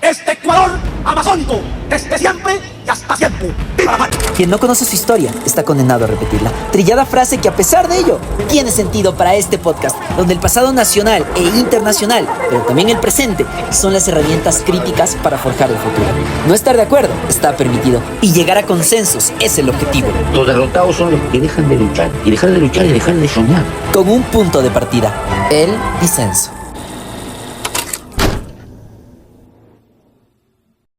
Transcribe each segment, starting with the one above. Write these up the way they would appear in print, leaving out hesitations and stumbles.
este Ecuador amazónico, desde siempre y hasta siempre. ¡Viva la patria! Quien no conoce su historia está condenado a repetirla. Trillada frase que a pesar de ello tiene sentido para este podcast, donde el pasado nacional e internacional, pero también el presente, son las herramientas críticas para forjar el futuro. No estar de acuerdo está permitido y llegar a consensos es el objetivo. Los derrotados son los que dejan de luchar, y dejar de luchar es dejar de soñar. Con un punto de partida, el disenso.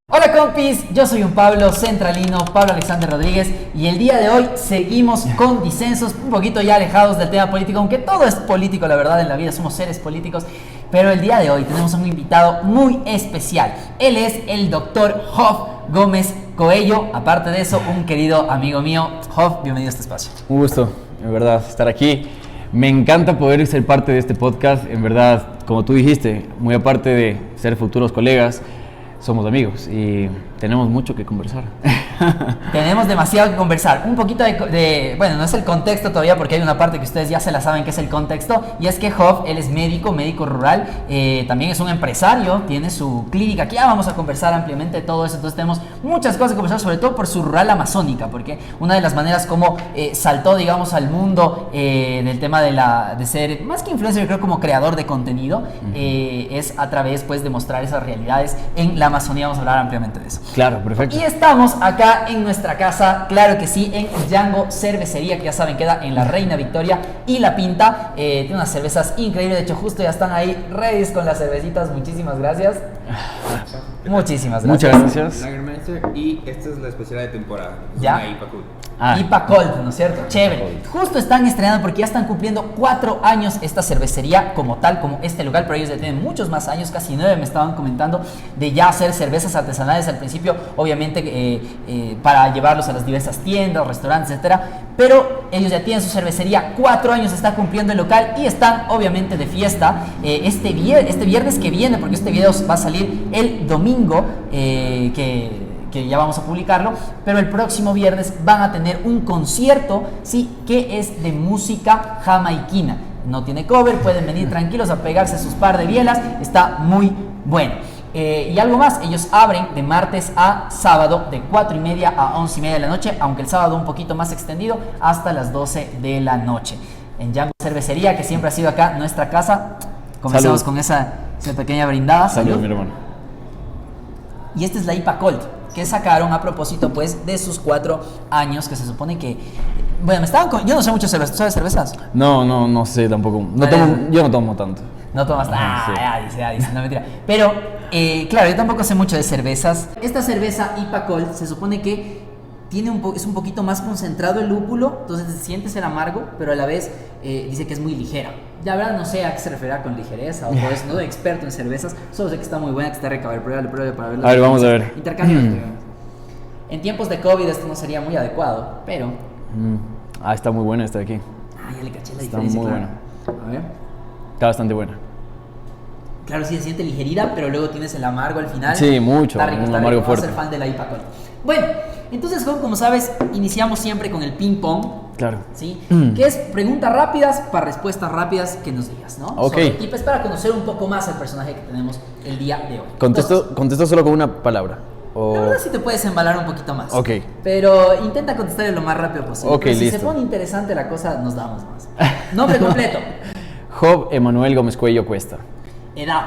Hola compis, yo soy un Pablo centralino, Pablo Alexander Rodríguez, y el día de hoy seguimos con disensos un poquito ya alejados del tema político, aunque todo es político, la verdad, en la vida somos seres políticos, pero el día de hoy tenemos a un invitado muy especial. Él es el doctor Jof Gómez Coello, aparte de eso, un querido amigo mío. Jof, bienvenido a este espacio. Un gusto, en verdad, estar aquí. Me encanta poder ser parte de este podcast, en verdad, como tú dijiste, muy aparte de ser futuros colegas, somos amigos y tenemos mucho que conversar. Tenemos demasiado que conversar. Un poquito bueno, no es el contexto todavía porque hay una parte que ustedes ya se la saben que es el contexto, y es que Jof, él es médico rural, también es un empresario, tiene su clínica, aquí ya vamos a conversar ampliamente de todo eso, entonces tenemos muchas cosas que conversar, sobre todo por su rural amazónica, porque una de las maneras como saltó, digamos, al mundo del tema de ser, más que influencer, yo creo como creador de contenido, es a través, pues, de mostrar esas realidades en la Amazonía. Vamos a hablar ampliamente de eso. Claro, perfecto. Y estamos acá en nuestra casa, claro que sí, en Django Cervecería, que ya saben, queda en la Reina Victoria y La Pinta. Tiene unas cervezas increíbles, de hecho justo ya están ahí ready con las cervecitas. Muchísimas gracias. Muchísimas gracias. Muchas gracias. Lagermeister, y esta es la especialidad de temporada. Es ¿Ya? una IPA Cool. IPA Cold, ¿no es cierto? Chévere. Justo están estrenando porque ya están cumpliendo 4 años esta cervecería como tal, como este local, pero ellos ya tienen muchos más años, casi 9 me estaban comentando, de ya hacer cervezas artesanales al principio, obviamente para llevarlos a las diversas tiendas, restaurantes, etcétera, pero ellos ya tienen su cervecería, 4 años está cumpliendo el local y están obviamente de fiesta este viernes que viene, porque este video va a salir el domingo, que ya vamos a publicarlo, pero el próximo viernes van a tener un concierto, sí, que es de música jamaiquina. No tiene cover, pueden venir tranquilos a pegarse sus par de bielas, está muy bueno. Y algo más, ellos abren de martes a sábado de 4:30 a 11:30 de la noche, aunque el sábado un poquito más extendido, hasta las 12 de la noche. En Django Cervecería, que siempre ha sido acá nuestra casa, comenzamos con esa pequeña brindada. Salud, mi hermano. Y esta es la IPA Cold, que sacaron a propósito, pues, de sus 4 años, que se supone que... Bueno, yo no sé mucho cerveza. ¿Tú sabes cervezas? No sé tampoco. Yo no tomo tanto. No tomas... Sí. Ya dice, no, mentira. Pero, claro, yo tampoco sé mucho de cervezas. Esta cerveza IPA Cold se supone que es un poquito más concentrado el lúpulo, entonces sientes el amargo, pero a la vez dice que es muy ligera. Ya verdad no sé a qué se referirá con ligereza o todo eso, no soy experto en cervezas, solo sé que está muy buena, que está rica. A ver, pruébale para verlo. A ver, vamos a ver. Intercambio. En tiempos de COVID esto no sería muy adecuado, pero... Está muy buena esta de aquí. Ya le caché la Está diferencia, muy claro. A ver. Está bastante buena. Claro, sí se siente ligerita, pero luego tienes el amargo al final. Sí, mucho, Está rico, un está amargo rico. Vamos a fuerte. ser fan de la IPA Cold. Bueno, entonces, como sabes, iniciamos siempre con el ping pong. Claro. ¿Sí? Que es preguntas rápidas para respuestas rápidas que nos digas, ¿no? Ok. Sobre ti, pues, para conocer un poco más al personaje que tenemos el día de hoy. Contesto solo con una palabra. La verdad sí te puedes embalar un poquito más. Ok. Pero intenta contestarle lo más rápido posible. Ok, pero si listo. se pone interesante la cosa, nos damos más. Nombre completo. Job Emanuel Gómez Cuello Cuesta. Edad.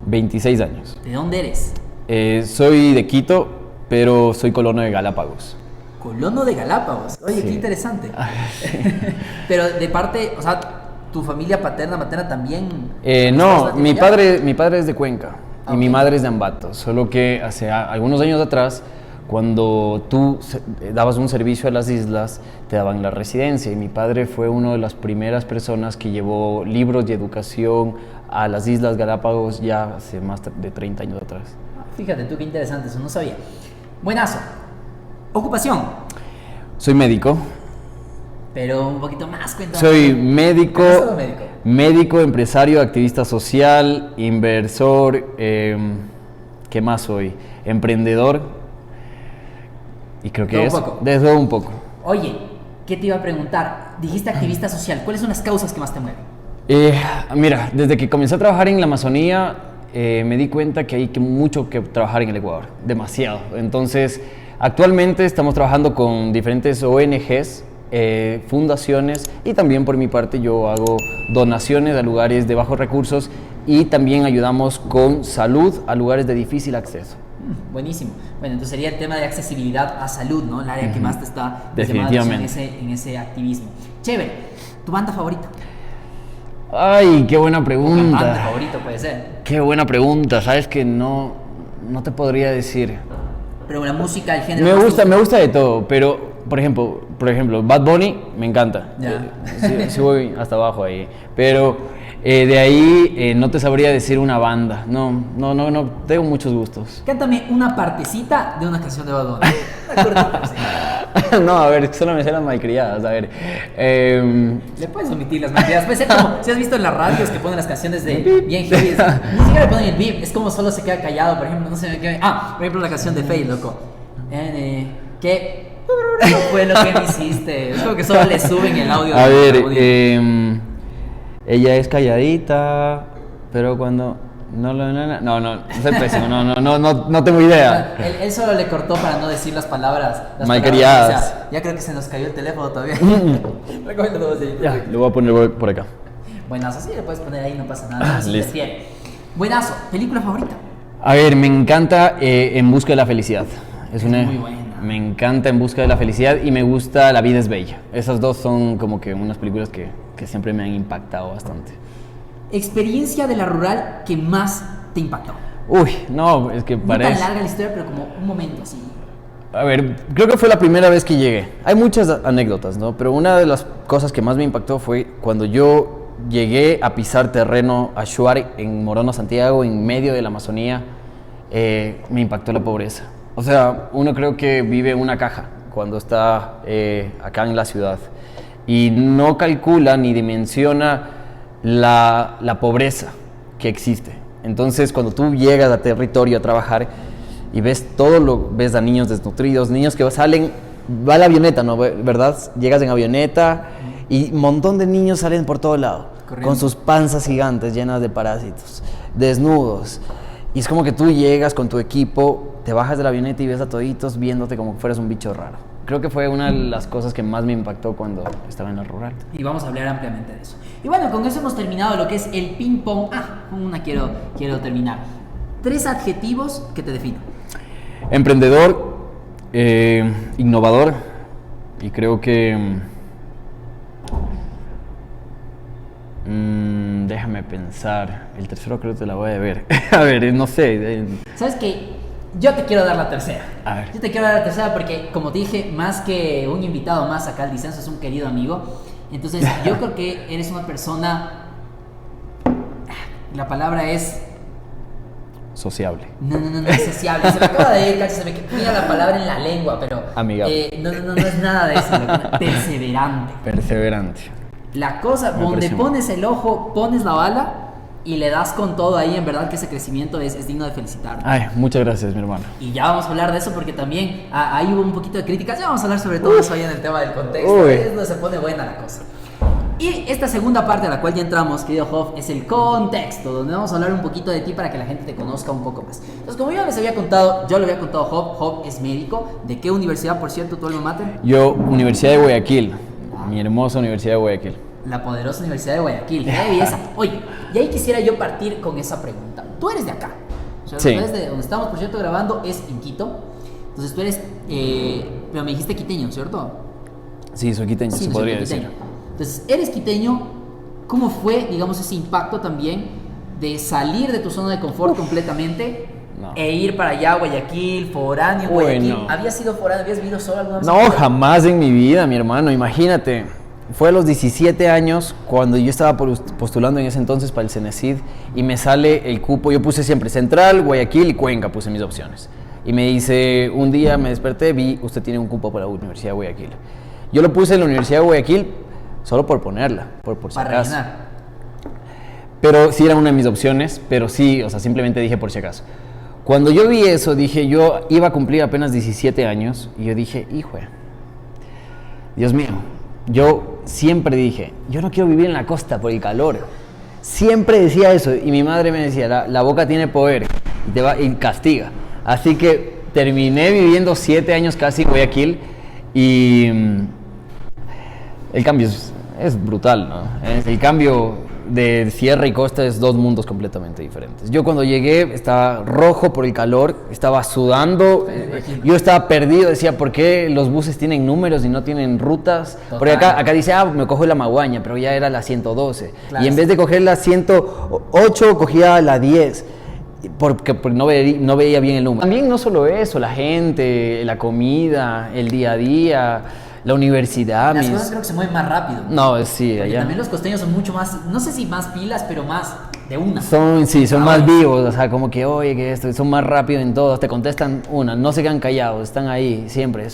26 años. ¿De dónde eres? Soy de Quito, pero soy colono de Galápagos. Colono de Galápagos. Oye, Sí. qué interesante. Pero de parte, o sea, tu familia paterna, materna también. No, mi ¿Allá? padre es de Cuenca y mi madre es de Ambato, solo que hace algunos años atrás, cuando tú dabas un servicio a las islas, te daban la residencia, y mi padre fue una de las primeras personas que llevó libros y educación a las Islas Galápagos ya hace más de 30 años atrás. Fíjate tú qué interesante, eso no sabía. Buenazo. Ocupación. Soy médico. Pero un poquito más, cuéntame. Soy médico, No solo médico. empresario, activista social, inversor, ¿qué más soy? Emprendedor, y creo que Todo un eso, poco. de todo un poco. Oye, ¿qué te iba a preguntar? Dijiste activista social. ¿Cuáles son las causas que más te mueven? Mira, desde que comencé a trabajar en la Amazonía, me di cuenta que hay mucho que trabajar en el Ecuador, demasiado. Entonces, actualmente estamos trabajando con diferentes ONGs, fundaciones, y también por mi parte yo hago donaciones a lugares de bajos recursos y también ayudamos con salud a lugares de difícil acceso. Buenísimo. Bueno, entonces sería el tema de accesibilidad a salud, ¿no? El área que más te está Definitivamente. en ese activismo. Chévere. ¿Tu banda favorita? Ay, qué buena Cantante pregunta. favorito puede ser. Qué buena pregunta. Sabes que no te podría decir. Pero la música, el género. Me gusta de todo, pero por ejemplo, Bad Bunny me encanta. Ya. Sí voy hasta abajo ahí. Pero de ahí no te sabría decir una banda. No, tengo muchos gustos. Cántame una partecita de una canción de Bad Bunny. Una cortita, sí. No, a ver, solo me sé las malcriadas. A ver. Le puedes omitir las mentiras. Puede ser como si has visto en las radios que ponen las canciones de bien heavy. Ni siquiera le ponen el beep. Es como solo se queda callado. Por ejemplo, no sé qué. Por ejemplo, la canción de Faye, loco. ¿Qué fue lo que me hiciste? Es como que solo le suben el audio. A ver, ella es calladita, pero cuando no, soy pésimo, no tengo idea. Él solo le cortó para no decir las palabras. Malcriadas. O sea, ya creo que se nos cayó el teléfono todavía. Recomiendo así. Ya, lo voy a poner por acá. Buenazo, sí, le puedes poner ahí, no pasa nada. No se Listo. interfiere. Buenazo, ¿película favorita? A ver, me encanta En busca de la felicidad. Es muy buena. Me encanta En busca de la felicidad y me gusta La vida es bella. Esas dos son como que unas películas que siempre me han impactado bastante. Experiencia de la rural que más te impactó. Uy, no, es que No parece... tan larga la historia, pero como un momento así. A ver, creo que fue la primera vez que llegué. Hay muchas anécdotas, ¿no? Pero una de las cosas que más me impactó fue cuando yo llegué a pisar terreno a Shuar en Morona, Santiago, en medio de la Amazonía. Me impactó la pobreza. O sea, uno creo que vive en una caja cuando está acá en la ciudad y no calcula ni dimensiona la pobreza que existe. Entonces, cuando tú llegas a territorio a trabajar y ves ves a niños desnutridos, niños que salen, va la avioneta, ¿no? ¿Verdad? Llegas en avioneta y un montón de niños salen por todo lado, Corriendo. con sus panzas gigantes llenas de parásitos, desnudos. Y es como que tú llegas con tu equipo, te bajas de la avioneta y ves a toditos viéndote como que fueras un bicho raro. Creo que fue una de las cosas que más me impactó cuando estaba en la rural. Y vamos a hablar ampliamente de eso. Y bueno, con eso hemos terminado lo que es el ping pong. Con una quiero terminar. 3 adjetivos que te definen. Emprendedor, innovador y creo que... déjame pensar. El tercero creo que te la voy a ver. A ver, no sé. ¿Sabes qué? Yo te quiero dar la tercera. A ver. Yo te quiero dar la tercera porque, como te dije, más que un invitado más acá al disenso, es un querido amigo. Entonces, yo creo que eres una persona... La palabra es... Sociable. No es sociable. Se me acaba de ir, casi se me queda la palabra en la lengua, pero... Amigable. No es nada de eso. Perseverante. Perseverante. La cosa, Me donde parece pones el ojo, pones la bala y le das con todo ahí, en verdad que ese crecimiento es digno de felicitar. Ay, muchas gracias, mi hermano. Y ya vamos a hablar de eso porque también ahí hubo un poquito de críticas. Ya vamos a hablar sobre todo eso ahí en el tema del contexto. Uy. Es donde se pone buena la cosa. Y esta segunda parte a la cual ya entramos, querido Hoff, es el contexto, donde vamos a hablar un poquito de ti para que la gente te conozca un poco más. Entonces, como yo les había contado, yo le había contado a Hoff. Hoff es médico. ¿De qué universidad, por cierto, tu alma mater? Yo, Universidad de Guayaquil. Mi hermosa Universidad de Guayaquil. La poderosa Universidad de Guayaquil. ¡Qué belleza! Oye, y ahí quisiera yo partir con esa pregunta. Tú eres de acá. O sea, Sí. tú eres de donde estamos, por cierto, grabando, es en Quito. Entonces tú eres, pero me dijiste quiteño, ¿cierto? Sí, soy quiteño, Sí, se no podría soy decir. quiteño. Entonces, eres quiteño. ¿Cómo fue, digamos, ese impacto también de salir de tu zona de confort completamente No. e ir para allá, Guayaquil, foráneo, en Guayaquil? Bueno. ¿Habías sido foráneo? ¿Habías vivido solo alguna vez? No, jamás en mi vida, mi hermano, imagínate. Fue a los 17 años cuando yo estaba postulando en ese entonces para el Cenecid y me sale el cupo. Yo puse siempre Central, Guayaquil y Cuenca, puse mis opciones. Y me dice, un día me desperté, vi, usted tiene un cupo para la Universidad de Guayaquil. Yo lo puse en la Universidad de Guayaquil solo por ponerla, por si Para acaso. rellenar. Pero sí era una de mis opciones, pero sí, o sea, simplemente dije por si acaso. Cuando yo vi eso, dije, yo iba a cumplir apenas 17 años y yo dije, hijo, Dios mío, yo siempre dije, yo no quiero vivir en la costa por el calor. Siempre decía eso y mi madre me decía, la boca tiene poder y castiga. Así que terminé viviendo 7 años casi en Guayaquil y el cambio es brutal, ¿no? El cambio de sierra y costa es 2 mundos completamente diferentes. Yo cuando llegué estaba rojo por el calor, estaba sudando, yo estaba perdido, decía, ¿por qué los buses tienen números y no tienen rutas? Total. Porque acá dice, me cojo la Maguaña, pero ya era la 112. Claro, y en vez de coger la 108, cogía la 10. Porque no veía bien el número. También no solo eso, la gente, la comida, el día a día, la universidad. Las cosas creo que se mueven más rápido. No, sí, Porque allá. también los costeños son mucho más, no sé si más pilas, pero más de una. Son más vivos, o sea, como que, oye, que esto, son más rápidos en todo, te contestan no se quedan callados, están ahí siempre.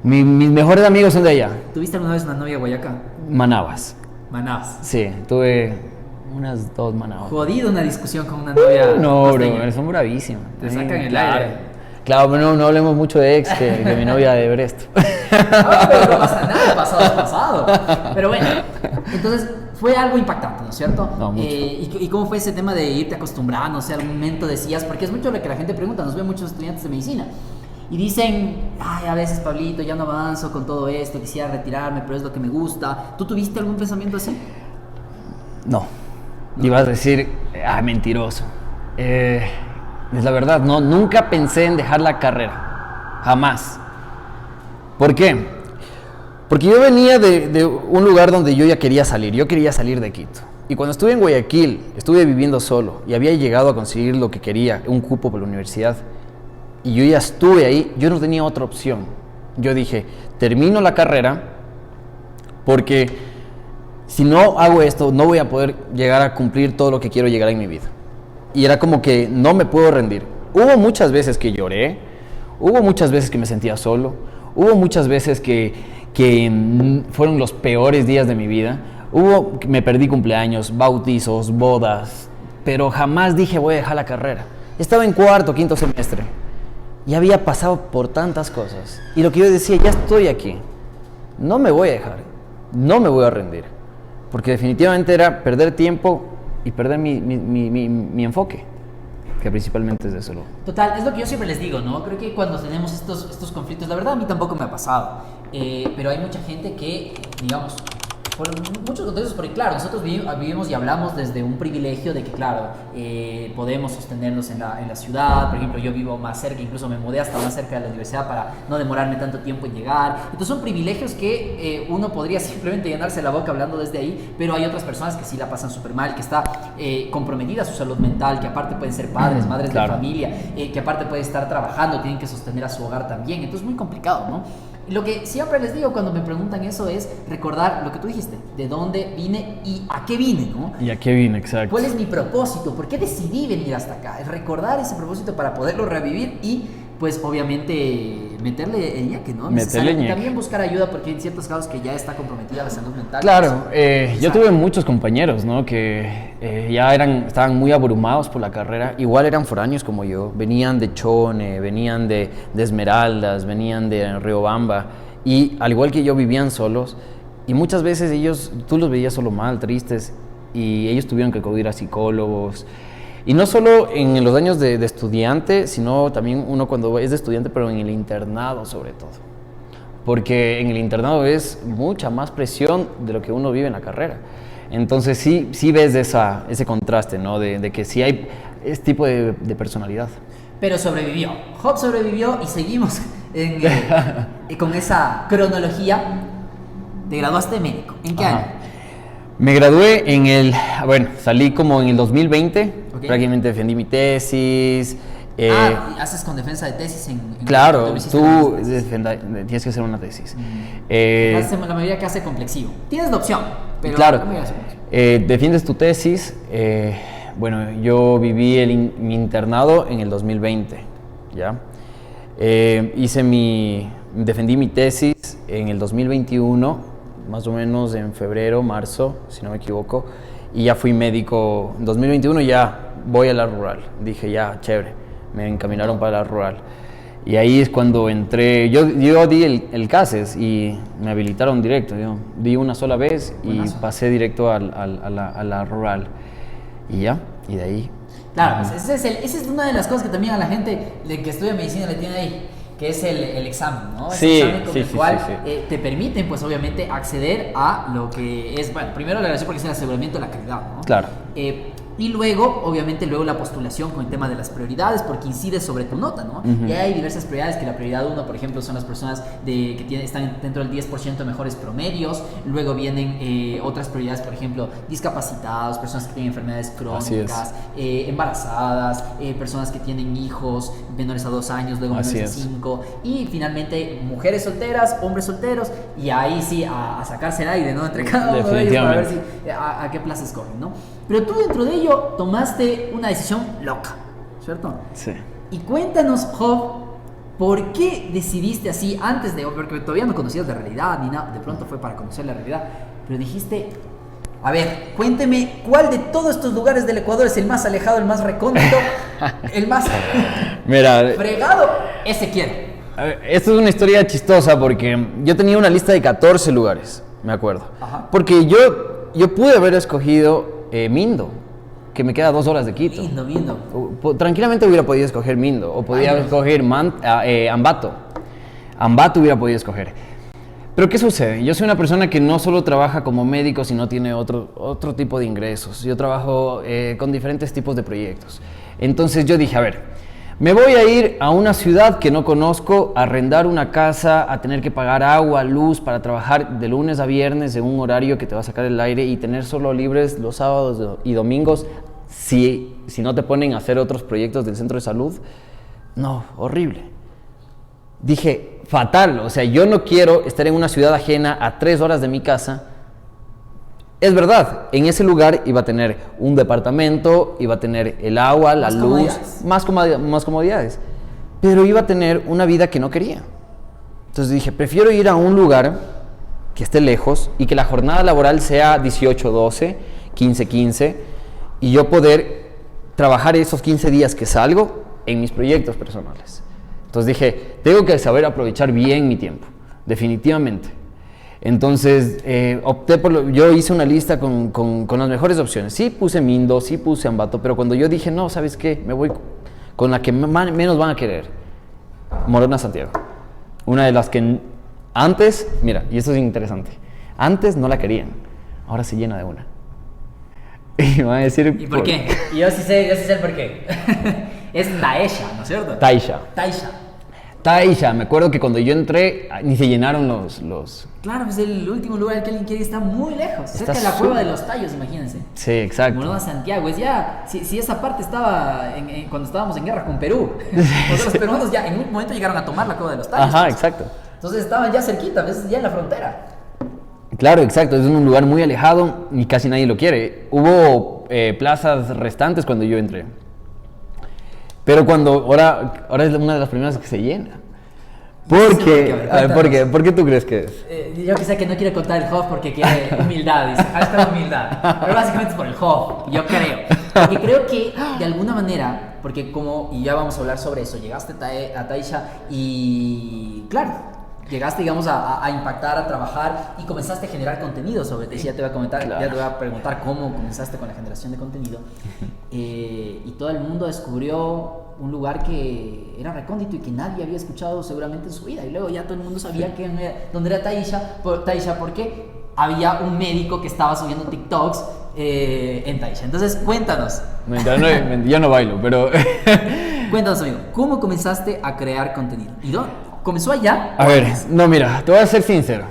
Mis mejores amigos son de allá. ¿Tuviste alguna vez una novia guayaca? Manabas. Manabas. Sí, tuve unas 2 manabas. Jodido una discusión con una novia. No, costeña. bro, son bravísimos. Te sacan el Claro. aire. Claro, pero no hablemos mucho de ex, que mi novia de Brest. Pero no pasa nada, pasado es pasado. Pero bueno, entonces fue algo impactante, ¿no es cierto? No, mucho. ¿Y cómo fue ese tema de irte acostumbrando? O sea, algún momento decías, porque es mucho lo que la gente pregunta, nos ven muchos estudiantes de medicina. Y dicen, ay, a veces Pablito, ya no avanzo con todo esto, quisiera retirarme, pero es lo que me gusta. ¿Tú tuviste algún pensamiento así? No. Ibas a decir, mentiroso. Es la verdad, no, nunca pensé en dejar la carrera. Jamás. ¿Por qué? Porque yo venía de un lugar donde yo ya quería salir. Yo quería salir de Quito. Y cuando estuve en Guayaquil, estuve viviendo solo y había llegado a conseguir lo que quería, un cupo por la universidad. Y yo ya estuve ahí, yo no tenía otra opción. Yo dije, termino la carrera porque si no hago esto, no voy a poder llegar a cumplir todo lo que quiero llegar en mi vida. Y era como que no me puedo rendir. Hubo muchas veces que lloré, hubo muchas veces que me sentía solo, hubo muchas veces que fueron los peores días de mi vida. Me perdí cumpleaños, bautizos, bodas, pero jamás dije voy a dejar la carrera. Estaba en 4º, 5º semestre y había pasado por tantas cosas. Y lo que yo decía, ya estoy aquí, no me voy a dejar, no me voy a rendir. Porque definitivamente era perder tiempo y perder mi enfoque, que principalmente es de eso. Total, es lo que yo siempre les digo, ¿no? Creo que cuando tenemos estos conflictos, la verdad a mí tampoco me ha pasado, pero hay mucha gente que, digamos, por muchos contextos, porque claro, nosotros vivimos y hablamos desde un privilegio de que, claro, podemos sostenernos en la ciudad. Por ejemplo, yo vivo más cerca, incluso me mudé hasta más cerca de la universidad para no demorarme tanto tiempo en llegar. Entonces son privilegios que uno podría simplemente llenarse la boca hablando desde ahí, pero hay otras personas que sí la pasan súper mal, que está comprometida su salud mental, que aparte pueden ser padres, madres Claro. de familia, que aparte pueden estar trabajando, tienen que sostener a su hogar también. Entonces es muy complicado, ¿no? Lo que siempre les digo cuando me preguntan eso es recordar lo que tú dijiste, de dónde vine y a qué vine, ¿no? ¿Y a qué vine? Exacto. ¿Cuál es mi propósito? ¿Por qué decidí venir hasta acá? Es recordar ese propósito para poderlo revivir y, pues, obviamente, meterle el ñaque, ¿no? Meterle el ñaque. También buscar ayuda porque en ciertos casos que ya está comprometida la salud mental. Claro, pues, yo tuve muchos compañeros, ¿no? Que ya estaban muy abrumados por la carrera, igual eran foráneos como yo, venían de Chone, venían de Esmeraldas, venían de Riobamba, y al igual que yo vivían solos, y muchas veces tú los veías solo mal, tristes, y ellos tuvieron que acudir a psicólogos. Y no solo en los años de estudiante, sino también uno cuando es de estudiante, pero en el internado sobre todo. Porque en el internado es mucha más presión de lo que uno vive en la carrera. Entonces sí ves ese contraste, ¿no? De que sí hay este tipo de personalidad. Pero sobrevivió. Job sobrevivió y seguimos con esa cronología. Te graduaste de médico. ¿En qué Ajá. año? Me gradué salí como en el 2020, Ok. prácticamente defendí mi tesis. ¿Y haces con defensa de tesis en Claro, hiciste tú una tesis? tienes que hacer una tesis. La mayoría que hace complexivo. Tienes la opción, pero Claro, la mayoría hace complexivo. defiendes tu tesis. Yo viví mi internado en el 2020, ¿ya? Defendí mi tesis en el 2021, más o menos en febrero, marzo, si no me equivoco, y ya fui médico. En 2021 ya voy a la rural. Dije, ya, chévere, me encaminaron para la rural. Y ahí es cuando entré, yo di el CASES y me habilitaron directo. Yo di una sola vez y pasé directo a la rural. Y ya, y de ahí. Claro, pues esa es una de las cosas que también a la gente que estudia medicina le tiene ahí, que es el examen, ¿no? Sí, Ese examen con el cual sí. te permiten, pues obviamente, acceder a lo que es, bueno, primero la relación porque es el aseguramiento de la calidad, ¿no? Claro. Y luego, obviamente, la postulación con el tema de las prioridades, porque incide sobre tu nota, ¿no? Y hay diversas prioridades, que la prioridad 1, por ejemplo, son las personas que están dentro del 10% de mejores promedios. Luego vienen otras prioridades, por ejemplo, discapacitados, personas que tienen enfermedades crónicas, embarazadas, personas que tienen hijos menores a 2 años, luego menores a 5. Y finalmente, mujeres solteras, hombres solteros, y ahí sí, a sacarse el aire, ¿no? Entre cada uno de ellos para ver a qué plaza escogen, ¿no? Pero tú dentro de ello tomaste una decisión loca, ¿cierto? Sí. Y cuéntanos, Job, ¿por qué decidiste así antes de... Porque todavía no conocías la realidad ni nada, de pronto fue para conocer la realidad, pero dijiste, a ver, cuénteme, ¿cuál de todos estos lugares del Ecuador es el más alejado, el más recóndito, el más fregado? Ese quiero. A ver, esto es una historia chistosa porque yo tenía una lista de 14 lugares, me acuerdo. Ajá. Porque yo pude haber escogido Mindo, que me queda a 2 horas de Quito. Mindo. Tranquilamente hubiera podido escoger Mindo, o podía escoger Ambato. Ambato hubiera podido escoger. Pero ¿qué sucede? Yo soy una persona que no solo trabaja como médico, sino tiene otro tipo de ingresos. Yo trabajo con diferentes tipos de proyectos. Entonces yo dije, a ver, me voy a ir a una ciudad que no conozco, a arrendar una casa, a tener que pagar agua, luz, para trabajar de lunes a viernes en un horario que te va a sacar el aire y tener solo libres los sábados y domingos si no te ponen a hacer otros proyectos del centro de salud. No, horrible. Dije, fatal, o sea, yo no quiero estar en una ciudad ajena a 3 horas de mi casa. Es verdad, en ese lugar iba a tener un departamento, iba a tener el agua, la luz, más comodidades, pero iba a tener una vida que no quería. Entonces dije, prefiero ir a un lugar que esté lejos y que la jornada laboral sea 18-12, 15-15, y yo poder trabajar esos 15 días que salgo en mis proyectos personales. Entonces dije, tengo que saber aprovechar bien mi tiempo, definitivamente. Entonces opté yo hice una lista con las mejores opciones. Sí puse Mindo, sí puse Ambato, pero cuando yo dije, no, ¿sabes qué? Me voy con la que menos van a querer. Morona Santiago. Una de las que antes, mira, y esto es interesante, antes no la querían, ahora se llena de una. Y me van a decir... ¿Y por qué? Yo sí sé el por qué. Es Taisha, ¿no es cierto? Taisha, me acuerdo que cuando yo entré ni se llenaron los... Claro, pues el último lugar que alguien quiere está muy lejos, cerca de la cueva de los Tallos, imagínense. Sí, exacto. Morona Santiago, es ya, si esa parte estaba cuando estábamos en guerra con Perú, los peruanos ya en un momento llegaron a tomar la cueva de los Tallos. Ajá, exacto. Entonces estaban ya cerquita, a veces ya en la frontera. Claro, exacto, es un lugar muy alejado y casi nadie lo quiere. Hubo plazas restantes cuando yo entré. Pero ahora es una de las primeras que se llena. ¿Por qué? ¿Por qué tú crees que es? Yo quizá que no quiere contar el Job porque quiere humildad, dice, hashtag humildad. Pero básicamente es por el Job, yo creo. Porque creo que de alguna manera, porque y ya vamos a hablar sobre eso, llegaste a Taisha y claro, llegaste, digamos, a impactar, a trabajar y comenzaste a generar contenido sobre ti. Ya te voy a comentar, claro. Ya te voy a preguntar cómo comenzaste con la generación de contenido. Y todo el mundo descubrió un lugar que era recóndito y que nadie había escuchado seguramente en su vida. Y luego ya todo el mundo sabía dónde era Taisha porque había un médico que estaba subiendo TikToks en Taisha. Entonces, cuéntanos. Yo no bailo, pero... Cuéntanos, amigo, ¿cómo comenzaste a crear contenido? ¿Y dónde? ¿Comenzó allá? A ver, no, mira, te voy a ser sincero.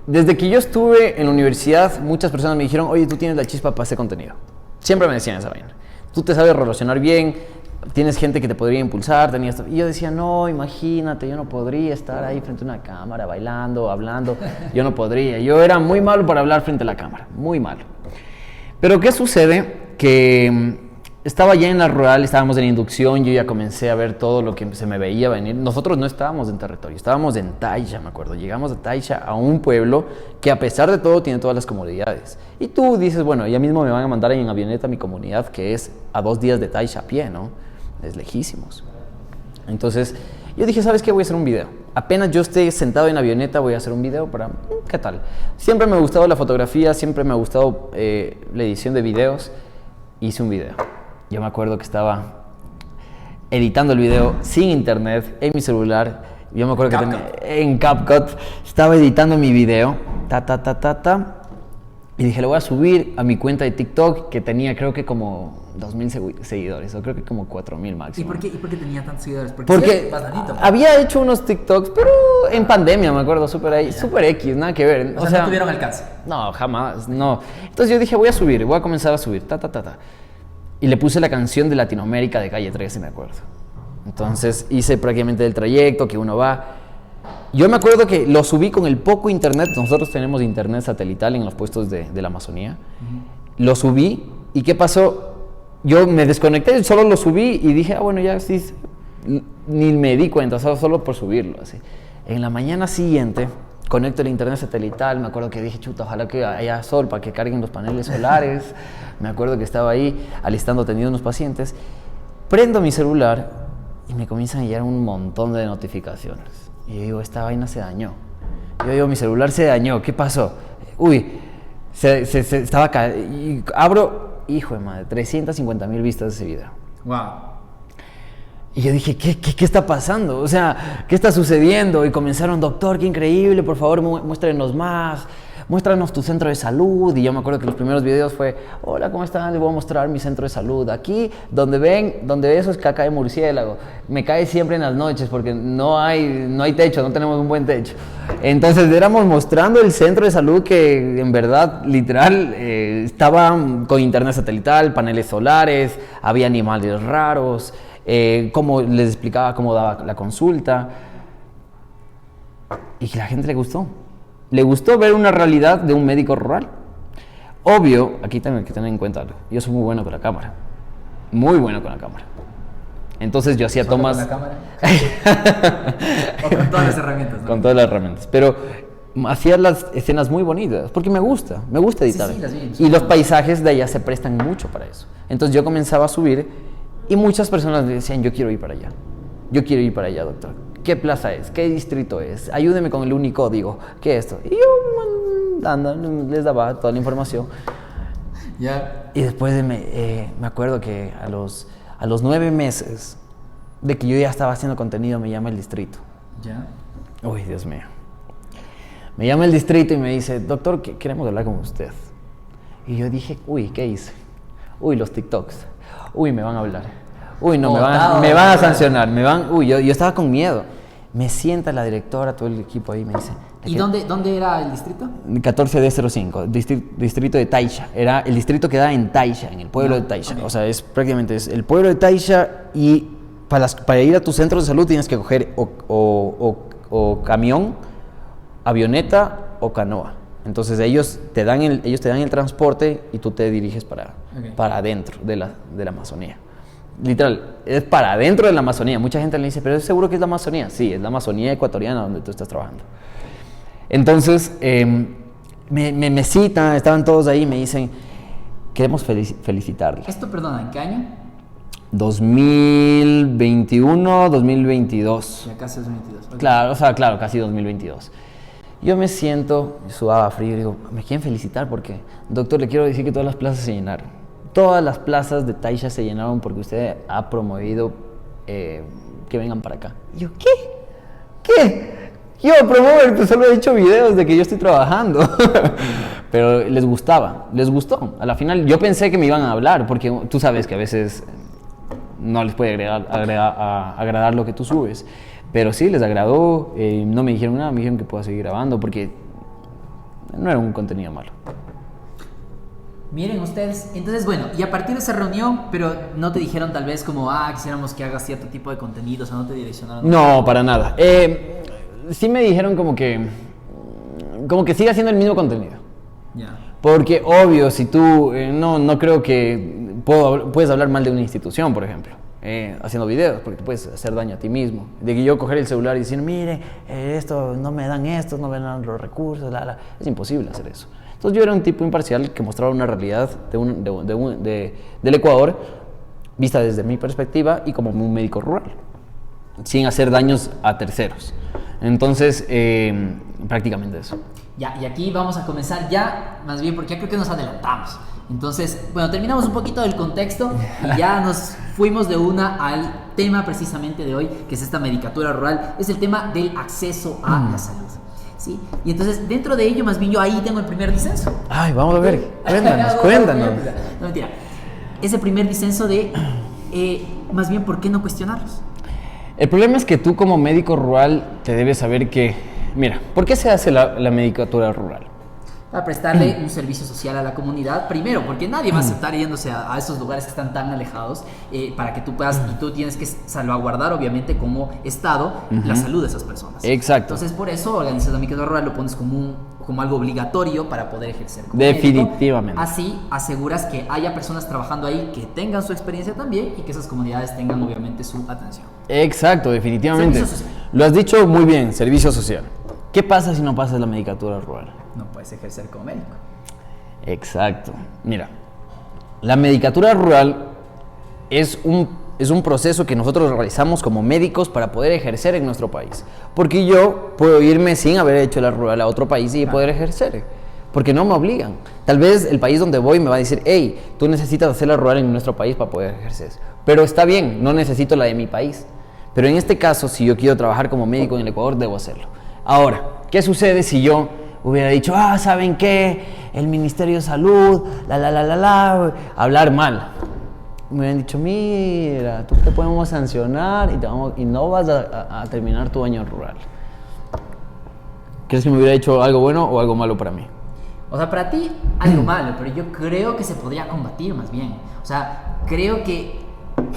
Desde que yo estuve en la universidad, muchas personas me dijeron, oye, tú tienes la chispa para hacer contenido. Siempre me decían esa vaina. Tú te sabes relacionar bien, tienes gente que te podría impulsar, y yo decía, no, imagínate, yo no podría estar ahí frente a una cámara, bailando, hablando, yo no podría. Yo era muy malo para hablar frente a la cámara, muy malo. Pero ¿qué sucede? Que estaba ya en la rural, estábamos en inducción, yo ya comencé a ver todo lo que se me veía venir. Nosotros no estábamos en territorio, estábamos en Taisha, me acuerdo. Llegamos a Taisha, a un pueblo que a pesar de todo tiene todas las comodidades. Y tú dices, bueno, ya mismo me van a mandar en avioneta a mi comunidad, que es a 2 días de Taisha a pie, ¿no? Es lejísimos. Entonces, Yo dije, ¿sabes qué? Voy a hacer un video. Apenas yo esté sentado en la avioneta, voy a hacer un video para... ¿Qué tal? Siempre me ha gustado la fotografía, siempre me ha gustado la edición de videos. Hice un video. Yo me acuerdo que estaba editando el video sin internet, en mi celular. Yo me acuerdo que tenía en CapCut. Estaba editando mi video. Y dije, lo voy a subir a mi cuenta de TikTok, que tenía creo que como 2.000 seguidores, o creo que como 4.000 máximo. ¿Y por qué tenía tantos seguidores? Porque había hecho unos TikToks, pero en pandemia, me acuerdo, súper X, nada que ver. O sea, no tuvieron alcance. No, jamás, no. Entonces yo dije, voy a comenzar a subir, Y le puse la canción de Latinoamérica de Calle 13, me acuerdo. Entonces hice prácticamente el trayecto que uno va. Yo me acuerdo que lo subí con el poco internet. Nosotros tenemos internet satelital en los puestos de la Amazonía. Lo subí y ¿qué pasó? Yo me desconecté, solo lo subí y dije, bueno, ya sí, ni me di cuenta, solo por subirlo. Así. En la mañana siguiente conecto el internet satelital. Me acuerdo que dije, chuta, ojalá que haya sol para que carguen los paneles solares. Me acuerdo que estaba ahí alistando, atendiendo unos pacientes. Prendo mi celular y me comienzan a llegar un montón de notificaciones. Y yo digo, esta vaina se dañó. Yo digo, mi celular se dañó, ¿qué pasó? Uy, se estaba y abro, hijo de madre, 350.000 vistas de ese video. Wow. Y yo dije, ¿qué está pasando? O sea, ¿qué está sucediendo? Y comenzaron, doctor, qué increíble, por favor, muéstrenos más. Muéstranos tu centro de salud. Y yo me acuerdo que los primeros videos fue, hola, ¿cómo están? Les voy a mostrar mi centro de salud. Aquí, donde eso es caca de murciélago. Me cae siempre en las noches porque no hay techo, no tenemos un buen techo. Entonces éramos mostrando el centro de salud que en verdad, literal, estaba con internet satelital, paneles solares, había animales raros, como les explicaba cómo daba la consulta. Y que a la gente le gustó. Le gustó ver una realidad de un médico rural. Obvio, aquí tengo que tener en cuenta algo. Yo soy muy bueno con la cámara. Muy bueno con la cámara. Entonces yo hacía tomas... ¿Con la cámara? ¿O con todas las herramientas? ¿No? Con todas las herramientas. Pero hacía las escenas muy bonitas. Porque me gusta editar. Sí, las vi. Y los paisajes de allá se prestan mucho para eso. Entonces yo comenzaba a subir y muchas personas me decían, yo quiero ir para allá. Yo quiero ir para allá, doctor. ¿Qué plaza es? ¿Qué distrito es? Ayúdeme con el unicódigo. ¿Qué es esto? Y yo les daba toda la información. Ya. Y después me acuerdo que a los 9 meses de que yo ya estaba haciendo contenido, me llama el distrito. Ya. Uy, Dios mío. Me llama el distrito y me dice, doctor, queremos hablar con usted. Y yo dije, uy, ¿qué hice? Uy, los TikToks. Uy, me van a hablar. Uy, no, me van a sancionar, yo estaba con miedo. Me sienta la directora, todo el equipo ahí, me dice... ¿Y dónde era el distrito? 14D05, distrito de Taisha. Era el distrito que da en Taisha, en el pueblo de Taisha. Okay. O sea, prácticamente es el pueblo de Taisha y para ir a tus centros de salud tienes que coger o camión, avioneta o canoa. Entonces ellos te dan el transporte y tú te diriges para adentro de la Amazonía. Literal, es para adentro de la Amazonía. Mucha gente le dice, pero ¿es seguro que es la Amazonía? Sí, es la Amazonía ecuatoriana donde tú estás trabajando. Entonces, me citan, estaban todos ahí y me dicen, queremos felicitarle. ¿Esto, perdona, en qué año? 2021, 2022. Ya casi 2022. Okay. Claro, casi 2022. Yo me siento, sudaba frío y digo, me quieren felicitar porque, doctor, le quiero decir que todas las plazas se llenaron. Todas las plazas de Taisha se llenaron porque usted ha promovido que vengan para acá. Y yo, ¿qué? Yo promover, pues solo he hecho videos de que yo estoy trabajando. Pero les gustó. A la final yo pensé que me iban a hablar porque tú sabes que a veces no les puede agradar lo que tú subes. Pero sí, les agradó, no me dijeron nada, me dijeron que pueda seguir grabando porque no era un contenido malo. Miren ustedes, entonces bueno, y a partir de esa reunión, pero no te dijeron tal vez como, quisiéramos que hagas cierto tipo de contenidos, o no te direccionaron. No, para nada. Sí me dijeron como que siga haciendo el mismo contenido. Ya. Porque obvio, si tú, no creo que puedes hablar mal de una institución, por ejemplo, haciendo videos, porque te puedes hacer daño a ti mismo. De que yo coger el celular y decir, mire, no me dan los recursos, es imposible hacer eso. Entonces yo era un tipo imparcial que mostraba una realidad del Ecuador vista desde mi perspectiva y como un médico rural. sin hacer daños a terceros. Entonces, prácticamente eso. Ya, y aquí vamos a comenzar ya, más bien porque ya creo que nos adelantamos. Entonces, bueno, terminamos un poquito del contexto y ya nos fuimos de una al tema precisamente de hoy, que es esta medicatura rural, es el tema del acceso a la salud. ¿Sí? Y entonces, dentro de ello, más bien yo ahí tengo el primer disenso. Ay, vamos a ver, cuéntanos. No, mentira. Ese primer disenso de, más bien, ¿por qué no cuestionarlos? El problema es que tú como médico rural te debes saber que, mira, ¿por qué se hace la medicatura rural? Para prestarle un servicio social a la comunidad, primero, porque nadie va a aceptar yéndose a esos lugares que están tan alejados, para que tú puedas, y tú tienes que salvaguardar, obviamente, como Estado, la salud de esas personas. Exacto. Entonces, por eso, organizas la medicatura rural, lo pones como algo obligatorio para poder ejercer como Definitivamente. médico. Así aseguras que haya personas trabajando ahí que tengan su experiencia también y que esas comunidades tengan, obviamente, su atención. Exacto, definitivamente. Servicio social. Lo has dicho muy bien, servicio social. ¿Qué pasa si no pasas la medicatura rural? No puedes ejercer como médico. Exacto. Mira, la medicatura rural es un proceso que nosotros realizamos como médicos para poder ejercer en nuestro país. Porque yo puedo irme sin haber hecho la rural a otro país y poder ejercer. Porque no me obligan. Tal vez el país donde voy me va a decir, hey, tú necesitas hacer la rural en nuestro país para poder ejercer. Pero está bien, no necesito la de mi país. Pero en este caso, si yo quiero trabajar como médico en el Ecuador, debo hacerlo. Ahora, ¿qué sucede si yo hubiera dicho, ¿saben qué? El Ministerio de Salud, hablar mal? Me hubieran dicho, mira, tú te podemos sancionar y no vas a terminar tu año rural. ¿Crees que me hubiera hecho algo bueno o algo malo para mí? O sea, para ti, algo malo, pero yo creo que se podría combatir más bien. O sea, creo que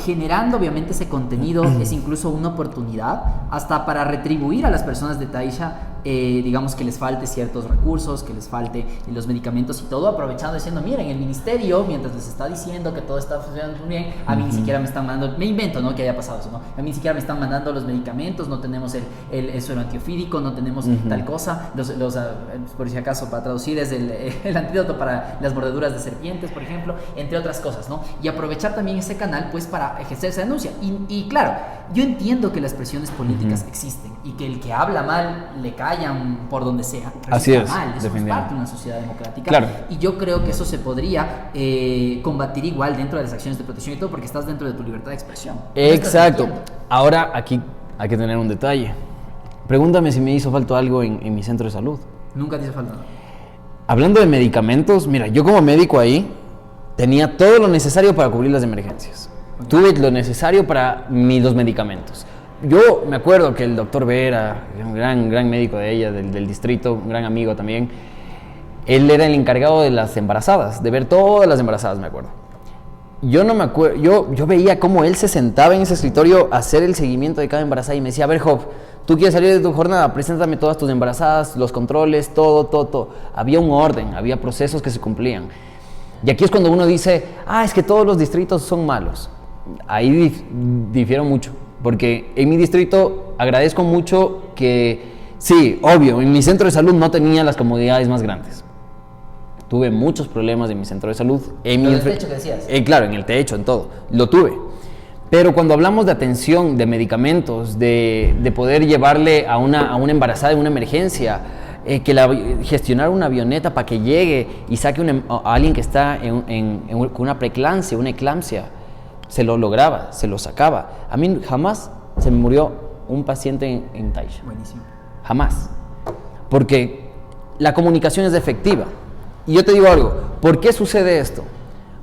generando obviamente ese contenido es incluso una oportunidad hasta para retribuir a las personas de Taisha, digamos que les falte ciertos recursos, que les falte los medicamentos y todo, aprovechando diciendo, miren, el ministerio, mientras les está diciendo que todo está funcionando muy bien, a mí ni siquiera me están mandando, me invento, ¿no? Que haya pasado eso, ¿no? A mí ni siquiera me están mandando los medicamentos, no tenemos el suero antiofídico, no tenemos tal cosa, por si acaso, para traducir, es el antídoto para las mordeduras de serpientes, por ejemplo, entre otras cosas, ¿no? Y aprovechar también ese canal, pues, para ejercer esa denuncia. Y claro, yo entiendo que las presiones políticas existen y que el que habla mal le callan por donde sea. Así es, mal, eso es definitivamente. parte de una sociedad democrática. Claro. Y yo creo que eso se podría combatir igual dentro de las acciones de protección y todo, porque estás dentro de tu libertad de expresión. Exacto. Ahora aquí hay que tener un detalle. Pregúntame si me hizo falta algo en mi centro de salud. Nunca te hizo falta nada. Hablando de medicamentos, mira, yo como médico ahí tenía todo lo necesario para cubrir las emergencias. Tuve lo necesario para los medicamentos. Yo me acuerdo que el doctor Vera, un gran médico de ella, del distrito, un gran amigo también, él era el encargado de las embarazadas, de ver todas las embarazadas, me acuerdo. Yo no me acuerdo, yo veía cómo él se sentaba en ese escritorio a hacer el seguimiento de cada embarazada y me decía, a ver, Job, tú quieres salir de tu jornada, preséntame todas tus embarazadas, los controles, todo. Había un orden, había procesos que se cumplían. Y aquí es cuando uno dice, es que todos los distritos son malos. Ahí difiero mucho, porque en mi distrito agradezco mucho que, sí, obvio, en mi centro de salud no tenía las comodidades más grandes. Tuve muchos problemas en mi centro de salud. ¿En el techo que decías? Claro, en el techo, en todo, lo tuve. Pero cuando hablamos de atención, de medicamentos, de poder llevarle a una embarazada en una emergencia, gestionar una avioneta para que llegue y saque a alguien que está con una preeclampsia, una eclampsia, se lo lograba, se lo sacaba. A mí jamás se me murió un paciente en Taisha. Buenísimo. Jamás. Porque la comunicación es efectiva. Y yo te digo algo, ¿por qué sucede esto?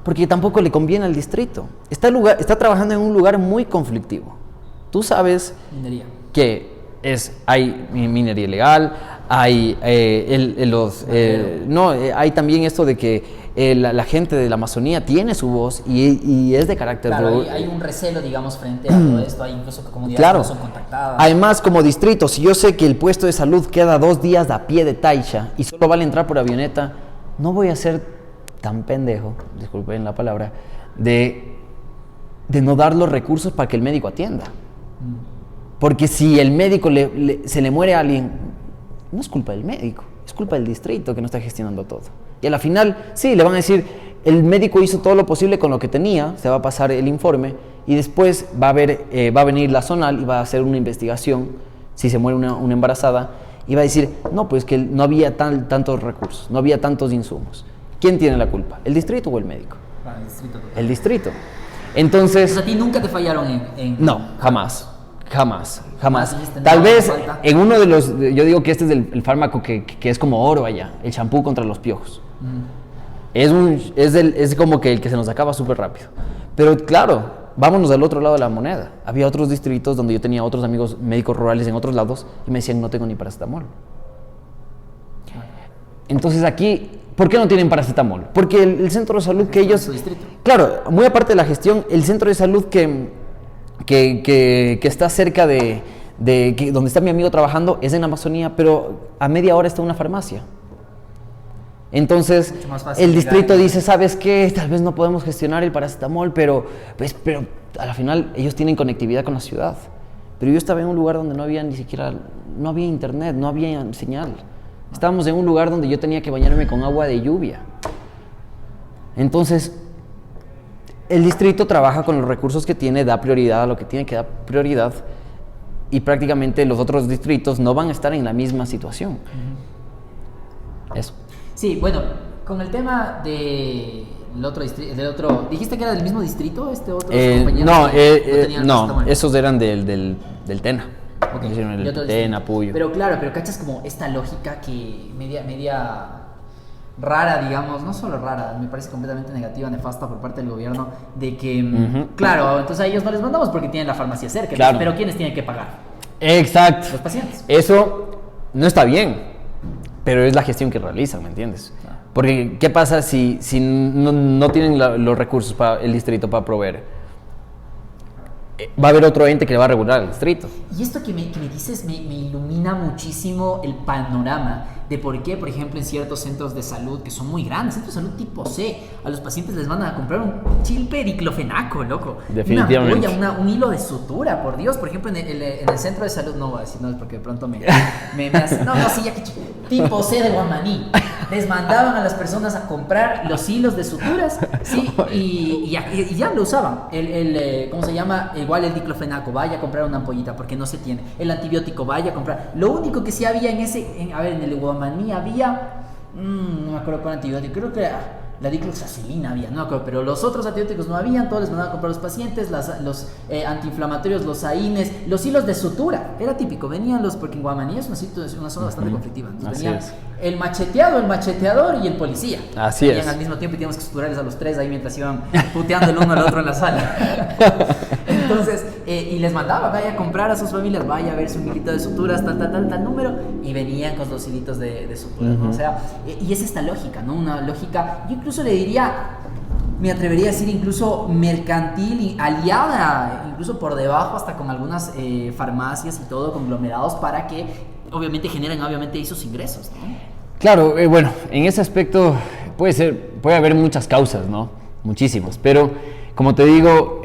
Porque tampoco le conviene al distrito. Está trabajando en un lugar muy conflictivo. Tú sabes Minería. que hay minería ilegal, hay hay también esto de que la gente de la Amazonía tiene su voz y es de carácter... Claro, hay un recelo, digamos, frente a todo esto, hay incluso comunidades que no son contactadas. Además, como distrito, si yo sé que el puesto de salud queda 2 días a pie de Taisha y solo vale entrar por avioneta, no voy a ser tan pendejo, disculpen la palabra, de no dar los recursos para que el médico atienda. Porque si el médico se le muere a alguien, no es culpa del médico, es culpa del distrito que no está gestionando todo. Y a la final, sí, le van a decir, el médico hizo todo lo posible con lo que tenía, se va a pasar el informe y después va a venir la zonal y va a hacer una investigación, si se muere una embarazada, y va a decir, no, pues que no había tantos recursos, no había tantos insumos. ¿Quién tiene la culpa? ¿El distrito o el médico? El distrito total. El distrito. Entonces... Pues a ti nunca te fallaron No, jamás. dijiste, Tal no, vez falta. en uno de los... Yo digo que este es el fármaco que es como oro allá, el champú contra los piojos. Es como que el que se nos acaba súper rápido. Pero claro, vámonos al otro lado de la moneda. Había otros distritos donde yo tenía otros amigos médicos rurales en otros lados y me decían, no tengo ni paracetamol. Entonces aquí, ¿por qué no tienen paracetamol? Porque el centro de salud que ellos... Su distrito. Claro, muy aparte de la gestión, el centro de salud que está cerca de donde está mi amigo trabajando es en la Amazonía, pero a media hora está una farmacia. Entonces, Mucho más fácil el distrito llegar. dice, ¿sabes qué? Tal vez no podemos gestionar el paracetamol, pero a la final ellos tienen conectividad con la ciudad. Pero yo estaba en un lugar donde no había ni siquiera, no había internet, no había señal. Estábamos en un lugar donde yo tenía que bañarme con agua de lluvia. Entonces, el distrito trabaja con los recursos que tiene, da prioridad a lo que tiene que dar prioridad, y prácticamente los otros distritos no van a estar en la misma situación. Eso. Sí, bueno, con el tema del otro distrito, ¿dijiste que era del mismo distrito compañeros? No, tenían no, paracetamol? esos eran del TENA. Ok, Hicieron y el otro TENA, distrito. Puyo. Pero claro, pero cachas como esta lógica que media rara, digamos, no solo rara, me parece completamente negativa, nefasta por parte del gobierno, de que, claro, entonces a ellos no les mandamos porque tienen la farmacia cerca, Claro. pero ¿quiénes tienen que pagar? Exacto. Los pacientes. Eso no está bien, pero es la gestión que realizan, ¿me entiendes? Porque, ¿qué pasa si no tienen los recursos para el distrito para proveer? Va a haber otro ente que le va a regular al distrito. Y esto que me dices me ilumina muchísimo el panorama de por qué, por ejemplo, en ciertos centros de salud que son muy grandes, centros de salud tipo C, a los pacientes les van a comprar un chilpe de diclofenaco, loco. Definitivamente. Una ampolla, un hilo de sutura, por Dios. Por ejemplo, en el centro de salud, no voy a decir, no, es porque de pronto me hace, no, sí, ya que tipo C de Guamaní. Les mandaban a las personas a comprar los hilos de suturas, sí, y ya lo usaban. ¿Cómo se llama? Igual el diclofenaco, vaya a comprar una ampollita porque no se tiene. El antibiótico, vaya a comprar. Lo único que sí había en el Guamaní había, no me acuerdo cuál antibiótico, creo que era la dicloxacilina había, no me acuerdo, pero los otros antibióticos no habían, todos les mandaban a comprar a los pacientes, los antiinflamatorios, los AINES, los hilos de sutura, era típico, venían porque en Guamaní es una zona bastante conflictiva, entonces Así venían es. el macheteado, el macheteador y el policía. Así venían es. al mismo tiempo y teníamos que suturarles a los tres ahí mientras iban puteando el uno al otro en la sala. Entonces, y les mandaba, vaya a comprar a sus familias, vaya a ver su hilito de suturas, tal número, y venían con los hilitos de suturas, ¿no? O sea, y es esta lógica, ¿no? Una lógica, yo incluso le diría, me atrevería a decir incluso mercantil y aliada, incluso por debajo, hasta con algunas farmacias y todo, conglomerados, para que obviamente generen esos ingresos, ¿no? Claro, bueno, en ese aspecto puede haber muchas causas, ¿no? Muchísimas, pero como te digo,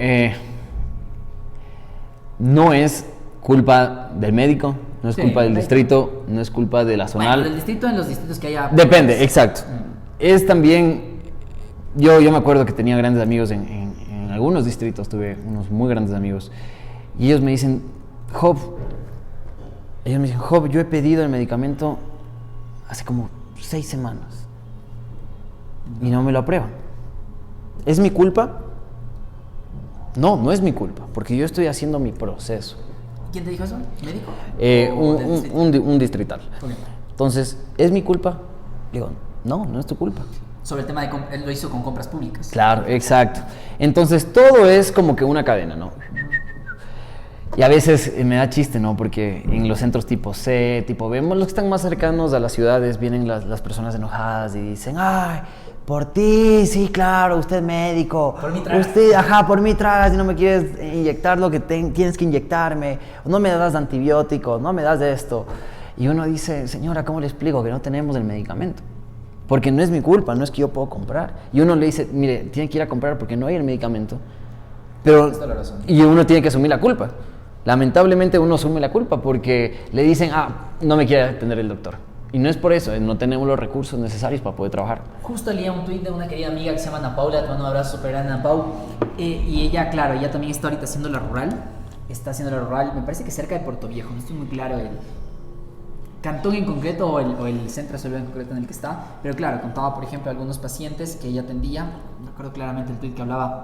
no es culpa del médico, no es Sí, culpa del médico. distrito, no es culpa de la zonal. Bueno, del distrito, en los distritos que haya... Depende, exacto. Es también, yo me acuerdo que tenía grandes amigos en algunos distritos, tuve unos muy grandes amigos, y ellos me dicen, Job, yo he pedido el medicamento hace como 6 semanas y no me lo aprueban. ¿Es mi culpa? No, no es mi culpa, porque yo estoy haciendo mi proceso. ¿Quién te dijo eso? ¿Médico? ¿O del distrito? Un distrital. Ok. Entonces, ¿es mi culpa? Digo, no es tu culpa. Sobre el tema de... Él lo hizo con compras públicas. Claro, exacto. Entonces, todo es como que una cadena, ¿no? Y a veces me da chiste, ¿no? Porque en los centros tipo C, tipo B, los que están más cercanos a las ciudades, vienen las personas enojadas y dicen, ay, por ti, sí, claro, usted es médico. Por mí tragas. Usted, por mí tragas y no me quieres inyectar lo que tienes que inyectarme. No me das antibióticos, no me das esto. Y uno dice, señora, ¿cómo le explico que no tenemos el medicamento? Porque no es mi culpa, no es que yo puedo comprar. Y uno le dice, mire, tiene que ir a comprar porque no hay el medicamento. Pero, Esta es la razón. y uno tiene que asumir la culpa. Lamentablemente uno asume la culpa porque le dicen, no me quiere atender el doctor. Y no es por eso, no tenemos los recursos necesarios para poder trabajar. Justo leía un tuit de una querida amiga que se llama Ana Paula, te mando un abrazo súper grande, Ana Pau. Y ella, claro, ella también está ahorita haciendo la rural. Está haciendo la rural, me parece que cerca de Puerto Viejo, no estoy muy claro el cantón en concreto o el centro de salud en concreto en el que está. Pero claro, contaba, por ejemplo, algunos pacientes que ella atendía. Recuerdo claramente el tuit que hablaba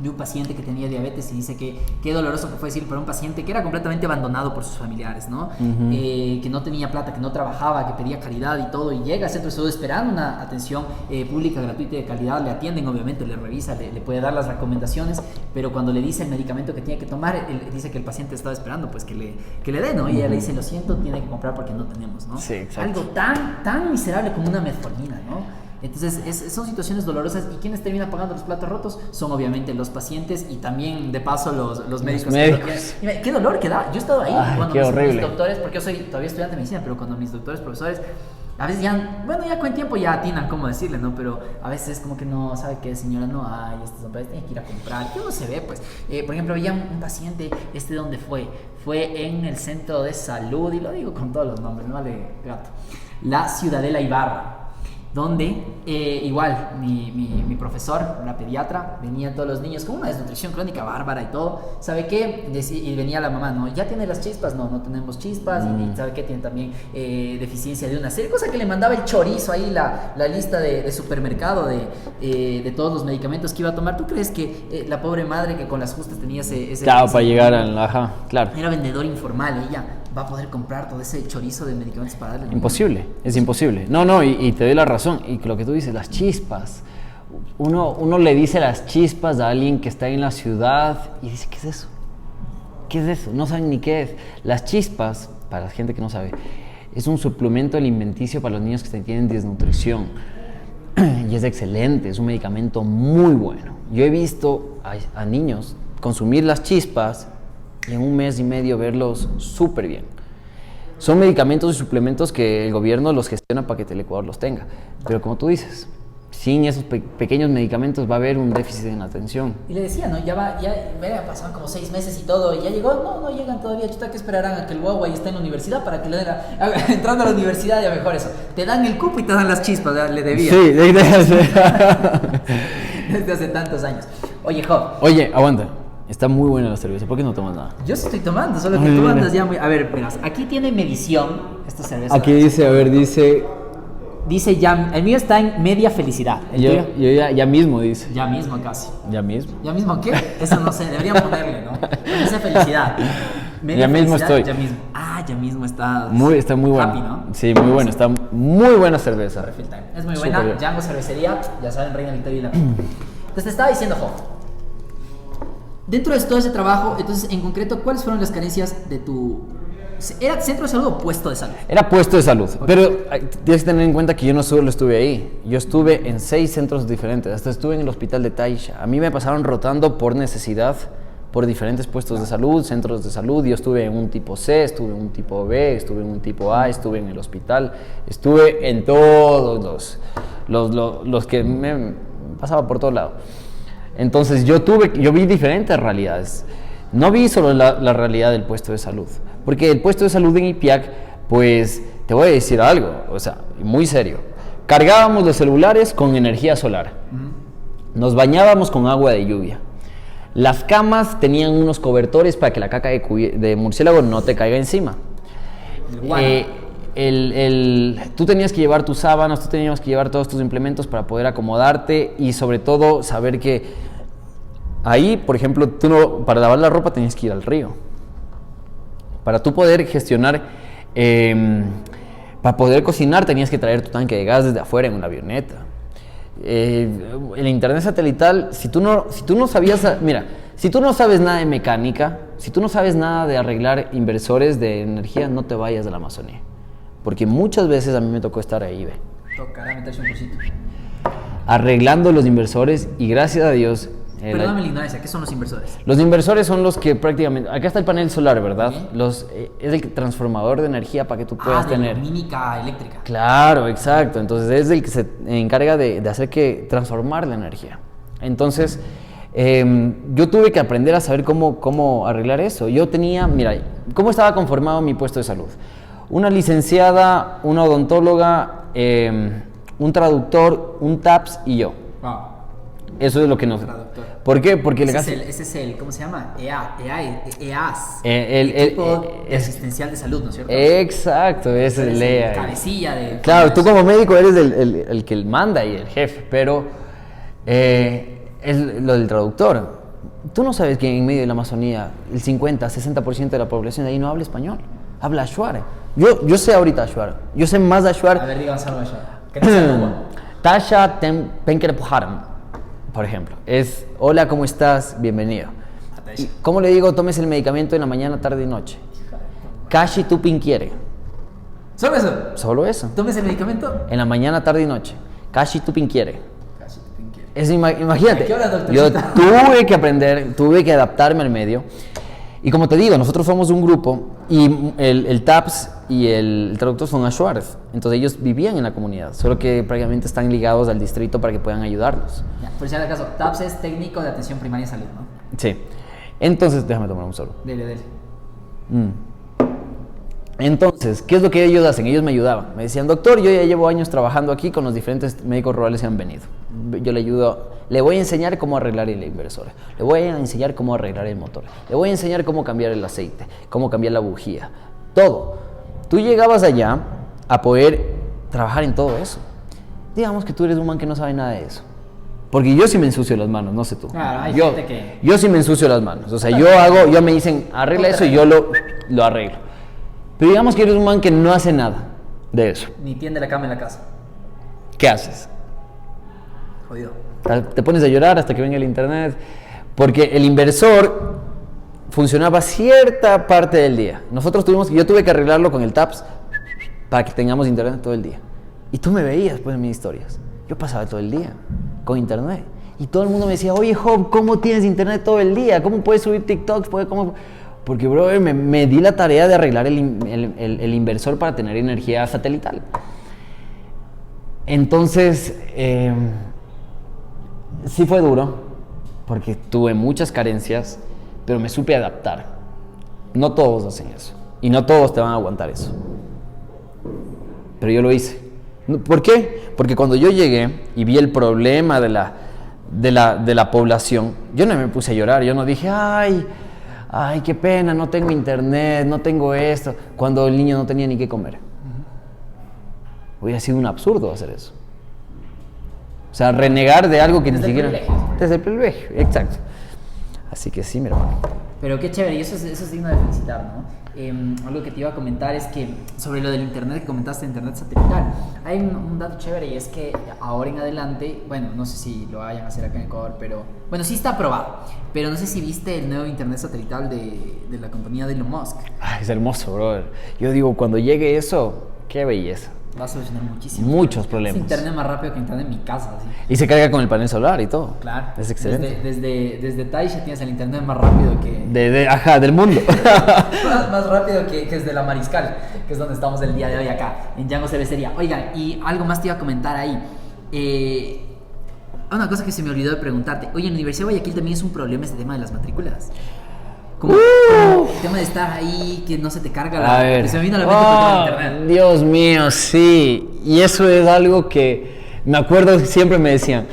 de un paciente que tenía diabetes y dice que qué doloroso que fue decir para un paciente que era completamente abandonado por sus familiares, ¿no? Que no tenía plata, que no trabajaba, que pedía caridad y todo, y llega al centro de salud esperando una atención pública, gratuita y de calidad, le atienden, obviamente, le revisa, le puede dar las recomendaciones, pero cuando le dice el medicamento que tiene que tomar, él dice que el paciente estaba esperando pues que le dé, ¿no? Y ella le dice, lo siento, tiene que comprar porque no tenemos, ¿no? Sí, exacto. Algo tan miserable como una metformina, ¿no? Entonces son situaciones dolorosas, y quienes terminan pagando los platos rotos son obviamente los pacientes y también de paso los médicos. Mira, qué dolor que da. Yo he estado ahí cuando mis doctores, porque yo soy todavía estudiante de medicina, pero cuando mis doctores, profesores, a veces ya, bueno, ya con el tiempo ya atinan cómo decirle, ¿no? Pero a veces es como que no, ¿sabe qué, señora? No hay, tiene que ir a comprar. ¿Qué no se ve, pues? Por ejemplo, había un paciente, ¿dónde fue? Fue en el centro de salud, y lo digo con todos los nombres, no vale gato. La Ciudadela Ibarra, donde igual mi profesor, una pediatra, venía todos los niños con una desnutrición crónica bárbara y todo. ¿Sabe qué? Y venía la mamá, ¿no? ¿Ya tiene las chispas? No tenemos chispas. Y ¿sabe qué? Tiene también deficiencia de una serie, cosa que le mandaba el chorizo ahí, la lista de supermercado de todos los medicamentos que iba a tomar. ¿Tú crees que la pobre madre que con las justas tenía ese Claro, para llegar al... Ajá, claro. Era vendedor informal, ella va a poder comprar todo ese chorizo de medicamentos para darle? Imposible, es imposible. No, y te doy la razón. Y lo que tú dices, las chispas. Uno le dice las chispas a alguien que está en la ciudad y dice, ¿qué es eso? ¿Qué es eso? No saben ni qué es. Las chispas, para la gente que no sabe, es un suplemento alimenticio para los niños que tienen desnutrición. Y es excelente, es un medicamento muy bueno. Yo he visto a niños consumir las chispas y en 1 mes y medio verlos súper bien. Son medicamentos y suplementos que el gobierno los gestiona para que Telecuador los tenga. Pero como tú dices, sin esos pequeños medicamentos va a haber un déficit en la atención. Y le decía, ¿no? Ya pasaban como 6 meses y todo, y ya llegó, no llegan todavía, chuta, que esperarán a que el guagua esté en la universidad para que le den entrando a la universidad, ya mejor eso. Te dan el cupo y te dan las chispas, ¿verdad? Le debía. Sí, desde hace tantos años. Oye, Job. Oye, aguanta. Está muy buena la cerveza, ¿por qué no tomas nada? Yo sí estoy tomando, solo que tú andas ya muy... A ver, verás, aquí tiene medición esta cerveza. Aquí dice... Dice ya, el mío está en media felicidad. Yo ya mismo dice. Ya mismo casi. ¿Ya mismo? ¿Ya mismo qué? Eso no sé, deberían ponerle, ¿no? Dice felicidad. Ya mismo estoy. Ya mismo. Ya mismo está... Está muy bueno. Happy, ¿no? Sí, muy bueno, está muy buena cerveza. Es muy buena. Django Cervecería, ya saben, Reina Victoria. Entonces te estaba diciendo, Jo, dentro de todo ese trabajo, entonces, en concreto, ¿cuáles fueron las carencias de tu... ¿Era centro de salud o puesto de salud? Era puesto de salud, pero tienes que tener en cuenta que yo no solo estuve ahí. Yo estuve en 6 centros diferentes, hasta estuve en el hospital de Taisha. A mí me pasaron rotando por necesidad, por diferentes puestos de salud, centros de salud. Yo estuve en un tipo C, estuve en un tipo B, estuve en un tipo A, estuve en el hospital. Estuve en todos los que me pasaba por todo lado. Entonces yo vi diferentes realidades. No vi solo la realidad del puesto de salud, porque el puesto de salud en Ipiac, pues te voy a decir algo, o sea, muy serio. Cargábamos los celulares con energía solar, nos bañábamos con agua de lluvia. Las camas tenían unos cobertores para que la caca de murciélago no te caiga encima. Tú tenías que llevar tus sábanas, tú tenías que llevar todos tus implementos para poder acomodarte y sobre todo saber que ahí, por ejemplo, para lavar la ropa tenías que ir al río. Para tú poder gestionar, para poder cocinar tenías que traer tu tanque de gas desde afuera en una avioneta. El internet satelital, si tú no sabías, mira, si tú no sabes nada de mecánica, si tú no sabes nada de arreglar inversores de energía, no te vayas de la Amazonía. Porque muchas veces a mí me tocó estar ahí, Tocará meterse un cosito. arreglando los inversores y gracias a Dios... Perdóname la ignorancia, ¿qué son los inversores? Los inversores son los que prácticamente... Acá está el panel solar, ¿verdad? Es el transformador de energía para que tú puedas tener... mímica eléctrica. Claro, exacto. Entonces es el que se encarga de hacer que transformar la energía. Entonces... yo tuve que aprender a saber cómo arreglar eso. Yo tenía, mira, ¿cómo estaba conformado mi puesto de salud? una licenciada, una odontóloga, un traductor, un TAPS y yo. Wow. Eso es lo que nos... Traductor. ¿Por qué? Porque Ese es el, ¿cómo se llama? EAS. El Equipo asistencial de salud, ¿no es cierto? Exacto, ese es el EA. Cabecilla de... Claro, tú como médico eres el que manda y el jefe, pero es lo del traductor. Tú no sabes que en medio de la Amazonía el 50-60% de la población de ahí no habla español, habla Achuar. Yo sé ahorita Achuar, yo sé más de Achuar. A ver, díganos algo de eso. ¿Qué te sale como? Tasha Penkerpuharam, por ejemplo, es hola, ¿cómo estás? Bienvenido. ¿Y cómo le digo? Tomes el medicamento en la mañana, tarde y noche. Kashi Tupin quiere. ¿Solo eso? Solo eso. ¿Tomes el medicamento? En la mañana, tarde y noche. Kashi Tupin quiere. Casi te pinque. Es, imagínate, ¿A qué hora, yo doctorcita? tuve que aprender, tuve que adaptarme al medio. Y como te digo, nosotros somos un grupo y el TAPS y el traductor son Achuares. Entonces ellos vivían en la comunidad, solo que prácticamente están ligados al distrito para que puedan ayudarnos. Ya, por si acaso, TAPS es técnico de atención primaria y salud, ¿no? Sí. Entonces, déjame tomar un solo. Dele. Entonces, ¿qué es lo que ellos hacen? Ellos me ayudaban. Me decían, doctor, yo ya llevo años trabajando aquí con los diferentes médicos rurales que han venido. Yo le ayudo, le voy a enseñar cómo arreglar el inversor, le voy a enseñar cómo arreglar el motor, le voy a enseñar cómo cambiar el aceite, cómo cambiar la bujía, todo. Tú llegabas allá a poder trabajar en todo eso. Digamos que tú eres un man que no sabe nada de eso. Porque yo sí me ensucio las manos, no sé tú. Claro, hay yo, gente que... yo sí me ensucio las manos. O sea, yo me dicen, arregla eso y yo lo arreglo. Pero digamos que eres un man que no hace nada de eso. Ni tiende la cama en la casa. ¿Qué haces? Jodido. Te pones a llorar hasta que venga el internet. Porque el inversor funcionaba cierta parte del día. Yo tuve que arreglarlo con el TAPS para que tengamos internet todo el día. Y tú me veías pues en mis historias. Yo pasaba todo el día con internet. Y todo el mundo me decía, oye Job, ¿cómo tienes internet todo el día? ¿Cómo puedes subir TikToks? Porque, brother, me di la tarea de arreglar el inversor para tener energía satelital. Entonces, sí fue duro, porque tuve muchas carencias, pero me supe adaptar. No todos hacen eso, y no todos te van a aguantar eso. Pero yo lo hice. ¿Por qué? Porque cuando yo llegué y vi el problema de la población, yo no me puse a llorar, yo no dije, ay, qué pena, no tengo internet, no tengo esto, cuando el niño no tenía ni qué comer. Hubiera sido un absurdo hacer eso. O sea, renegar de algo que Desde ni siquiera... el privilegio. Desde el privilegio, exacto. Así que sí, mi hermano. Pero qué chévere, y eso es digno de felicitar, ¿no? Algo que te iba a comentar es que sobre lo del internet que comentaste, internet satelital, hay un dato chévere y es que ahora en adelante, bueno, no sé si lo vayan a hacer acá en Ecuador, pero bueno, sí está aprobado, pero no sé si viste el nuevo internet satelital de la compañía de Elon Musk. Ay, es hermoso, brother. Yo digo, cuando llegue eso, qué belleza. Va a solucionar muchísimo. Muchos problemas. Es internet más rápido que internet en mi casa, así. Y se carga con el panel solar y todo. Claro. Es excelente. Desde Taisha tienes el internet más rápido que... Del mundo. más rápido que desde la Mariscal, que es donde estamos el día de hoy acá, en Django Cervecería. Oigan, y algo más te iba a comentar ahí. Una cosa que se me olvidó de preguntarte. Oye, en la Universidad de Guayaquil también es un problema este tema de las matrículas. Como el tema de estar ahí, que no se te carga A ver. que se me vino a la mente con el tema de internet. Dios mío, sí. Y eso es algo que me acuerdo que siempre me decían.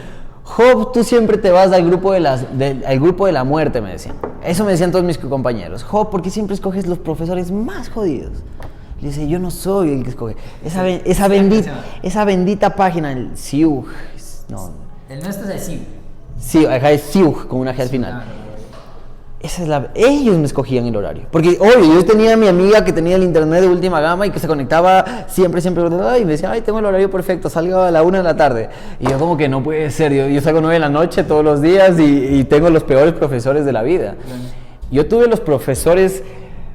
Job, tú siempre te vas al grupo al grupo de la muerte, me decían. Eso me decían todos mis compañeros. Job, ¿por qué siempre escoges los profesores más jodidos? Le dice, yo no soy el que escoge. Esa bendita página, el SIUG. No. El nuestro es el SIU. Sí, acá es SIUG, con una G al final. Ellos me escogían el horario. Porque, obvio, yo tenía a mi amiga que tenía el internet de última gama y que se conectaba siempre, y me decía, ay, tengo el horario perfecto, salgo a la 1 de la tarde. Y yo como que no puede ser, yo salgo a 9 de la noche todos los días y tengo los peores profesores de la vida. Yo tuve los profesores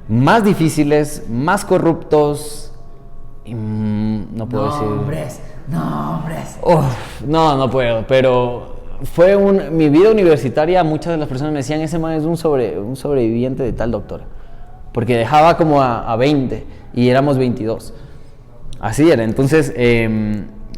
más difíciles, más corruptos, y no puedo decir... Nombres. No puedo, pero... mi vida universitaria, muchas de las personas me decían, ese man es un sobreviviente de tal doctor, porque dejaba como a 20 y éramos 22, así era. Entonces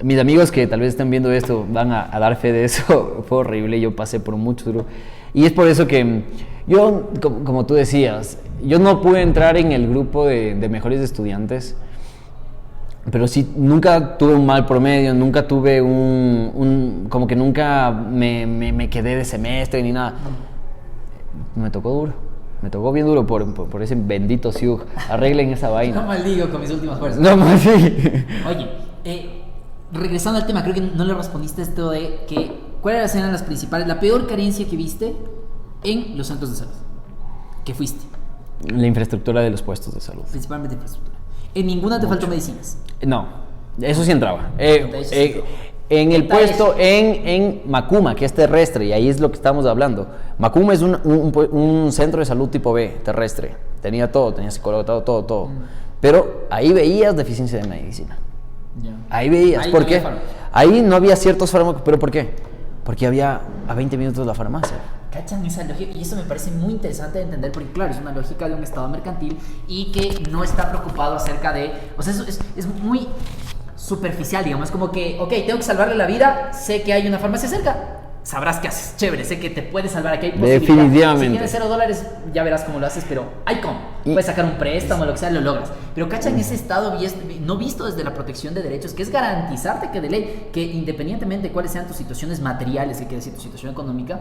mis amigos que tal vez estén viendo esto van a dar fe de eso. Fue horrible, yo pasé por mucho duro, y es por eso que yo, como tú decías, yo no pude entrar en el grupo de mejores estudiantes Pero sí, nunca tuve un mal promedio, nunca tuve como que nunca me quedé de semestre ni nada. Me tocó duro, me tocó bien duro por ese bendito SIUG. Arreglen esa No vaina. maldigo con mis últimas fuerzas. No más, sí. Oye, regresando al tema, creo que no le respondiste esto de que ¿cuáles eran las principales, la peor carencia que viste en los centros de salud? Que fuiste, La infraestructura de los puestos de salud. principalmente infraestructura. En ninguna te faltó medicinas. No, eso sí entraba. Eso sí. En el Está puesto eso. en Macuma, que es terrestre, y ahí es lo que estamos hablando. Macuma es un centro de salud tipo B, terrestre. Tenía todo, tenía psicólogo, todo. Pero ahí veías deficiencia de medicina. Ya. Ahí veías. Ahí ¿Por no qué? había fármacos. Ahí no había ciertos fármacos. ¿Pero por qué? Porque había a 20 minutos la farmacia. ¿Cachan esa lógica? Y eso me parece muy interesante de entender porque, claro, es una lógica de un estado mercantil y que no está preocupado acerca de... O sea, es muy superficial, digamos. Es como que, ok, tengo que salvarle la vida, sé que hay una farmacia cerca, sabrás qué haces. Chévere, sé que te puedes salvar, aquí hay posibilidad. Definitivamente. Si tienes $0, ya verás cómo lo haces, pero hay cómo. Y- Puedes sacar un préstamo, lo que sea, lo logras. Pero cachan ese estado no visto desde la protección de derechos, que es garantizarte que de ley, que independientemente de cuáles sean tus situaciones materiales, que quiere decir tu situación económica,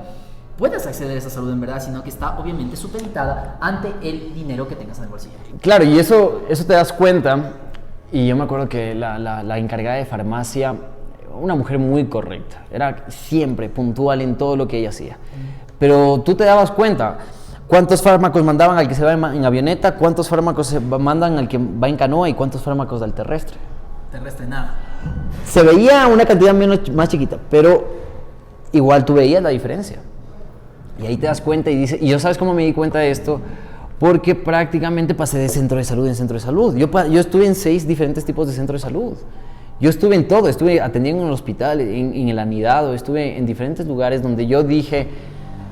puedas acceder a esa salud en verdad, sino que está obviamente supeditada ante el dinero que tengas en el bolsillo. Claro, y eso te das cuenta. Y yo me acuerdo que la encargada de farmacia, una mujer muy correcta, era siempre puntual en todo lo que ella hacía. Pero tú te dabas cuenta cuántos fármacos mandaban al que se va en avioneta, cuántos fármacos se mandan al que va en canoa y cuántos fármacos al terrestre. Terrestre, nada. Se veía una cantidad más chiquita, pero igual tú veías la diferencia. Y ahí te das cuenta y dices, y yo sabes cómo me di cuenta de esto, porque prácticamente pasé de centro de salud en centro de salud. Yo estuve en 6 diferentes tipos de centros de salud. Yo estuve en todo, estuve atendiendo en el hospital, en el anidado, estuve en diferentes lugares donde yo dije,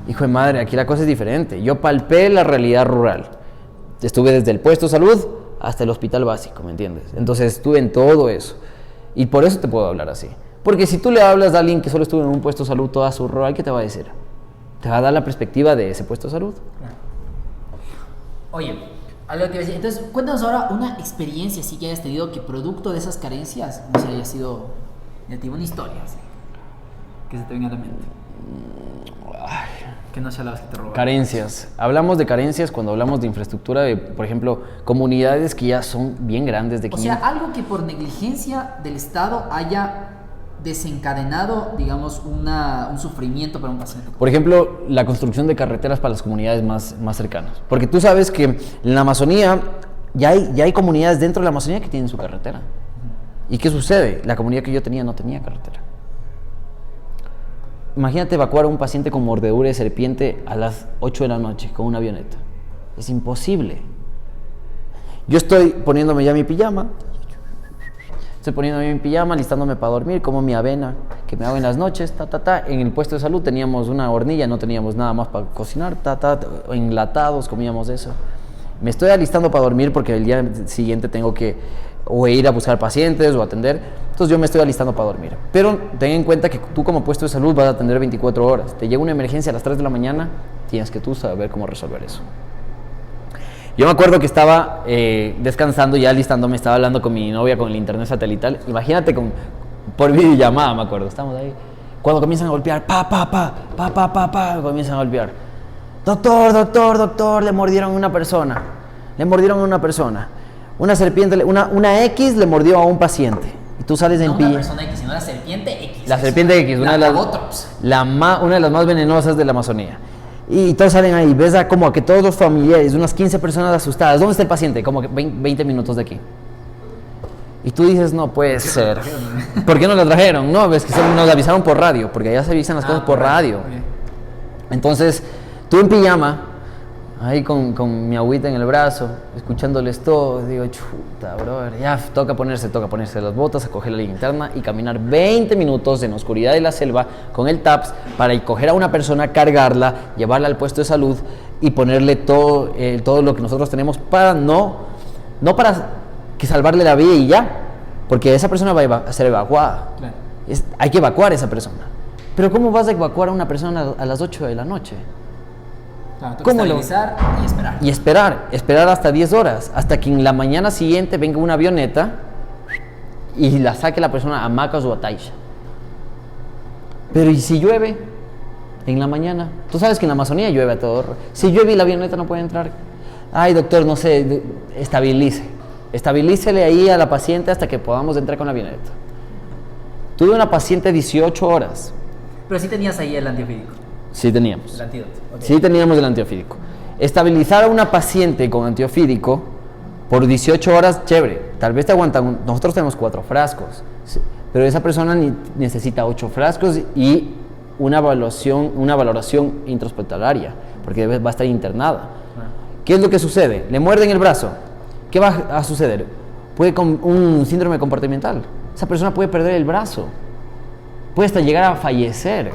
hijo de madre, aquí la cosa es diferente. Yo palpé la realidad rural. Estuve desde el puesto de salud hasta el hospital básico, ¿me entiendes? Entonces estuve en todo eso. Y por eso te puedo hablar así. Porque si tú le hablas a alguien que solo estuvo en un puesto de salud toda su rural, ¿qué te va a decir? Te va a dar la perspectiva de ese puesto de salud. Oye, algo que iba a decir. Entonces, cuéntanos ahora una experiencia así que hayas tenido que producto de esas carencias, no sé, haya sido negativa, una historia así, que se te venga a la mente. Que no sea la vez que te robaron. Carencias. Hablamos de carencias cuando hablamos de infraestructura de, por ejemplo, comunidades que ya son bien grandes de O 500. sea, algo que por negligencia del Estado haya desencadenado, digamos, un sufrimiento para un paciente. Por ejemplo, la construcción de carreteras para las comunidades más cercanas. Porque tú sabes que en la Amazonía ya hay comunidades dentro de la Amazonía que tienen su carretera. ¿Y qué sucede? La comunidad que yo tenía no tenía carretera. Imagínate evacuar a un paciente con mordedura de serpiente a las 8 de la noche con una avioneta. Es imposible. Yo estoy poniéndome ya mi pijama. Estoy poniéndome mi pijama, listándome para dormir, como mi avena que me hago en las noches, En el puesto de salud teníamos una hornilla, no teníamos nada más para cocinar, enlatados, comíamos eso. Me estoy alistando para dormir porque el día siguiente tengo que o ir a buscar pacientes o atender. Entonces yo me estoy alistando para dormir. Pero ten en cuenta que tú como puesto de salud vas a atender 24 horas. Te llega una emergencia a las 3 de la mañana, tienes que tú saber cómo resolver eso. Yo me acuerdo que estaba descansando, ya alistándome, estaba hablando con mi novia con el internet satelital. Imagínate por videollamada, me acuerdo. Estamos ahí. Cuando comienzan a golpear, comienzan a golpear. Doctor, le mordieron a una persona. Una serpiente, una X le mordió a un paciente. Y tú sales en No una pilla. persona X, sino la serpiente X. La serpiente X, una de las más venenosas de la Amazonía. Y todos salen ahí, ves como que todos los familiares, unas 15 personas asustadas. ¿Dónde está el paciente? Como que 20 minutos de aquí. Y tú dices, no puede ser. ¿Por qué no lo trajeron? No, ves que solo nos avisaron por radio, porque allá se avisan las cosas por radio. Okay. Entonces, tú en pijama, ahí con mi agüita en el brazo, escuchándoles todo, digo, chuta, brother, ya toca ponerse las botas, a coger la linterna y caminar 20 minutos en la oscuridad de la selva con el TAPS para coger a una persona, cargarla, llevarla al puesto de salud y ponerle todo lo que nosotros tenemos para no para que salvarle la vida y ya, porque esa persona va a ser evacuada. Claro. Hay que evacuar a esa persona. Pero ¿cómo vas a evacuar a una persona a las 8 de la noche? Claro, ¿Cómo lo- estabilizar y esperar. Y esperar hasta 10 horas, hasta que en la mañana siguiente venga una avioneta y la saque la persona a Macas o a Taisha. Pero ¿y si llueve en la mañana? Tú sabes que en la Amazonía llueve a todo. Si llueve y la avioneta no puede entrar. Ay, doctor, no sé, estabilícele ahí a la paciente hasta que podamos entrar con la avioneta. Tuve una paciente 18 horas. Pero sí tenías ahí el antiofídico, Sí teníamos. el antídoto. Ok. Sí teníamos el antiofídico. Estabilizar a una paciente con antiofídico por 18 horas, chévere. Tal vez te aguantan. Nosotros tenemos 4 frascos. Sí, pero esa persona necesita 8 frascos y una valoración intrahospitalaria, porque va a estar internada. ¿Qué es lo que sucede? Le muerden el brazo. ¿Qué va a suceder? Puede con un síndrome comportamental. Esa persona puede perder el brazo. Puede hasta llegar a fallecer.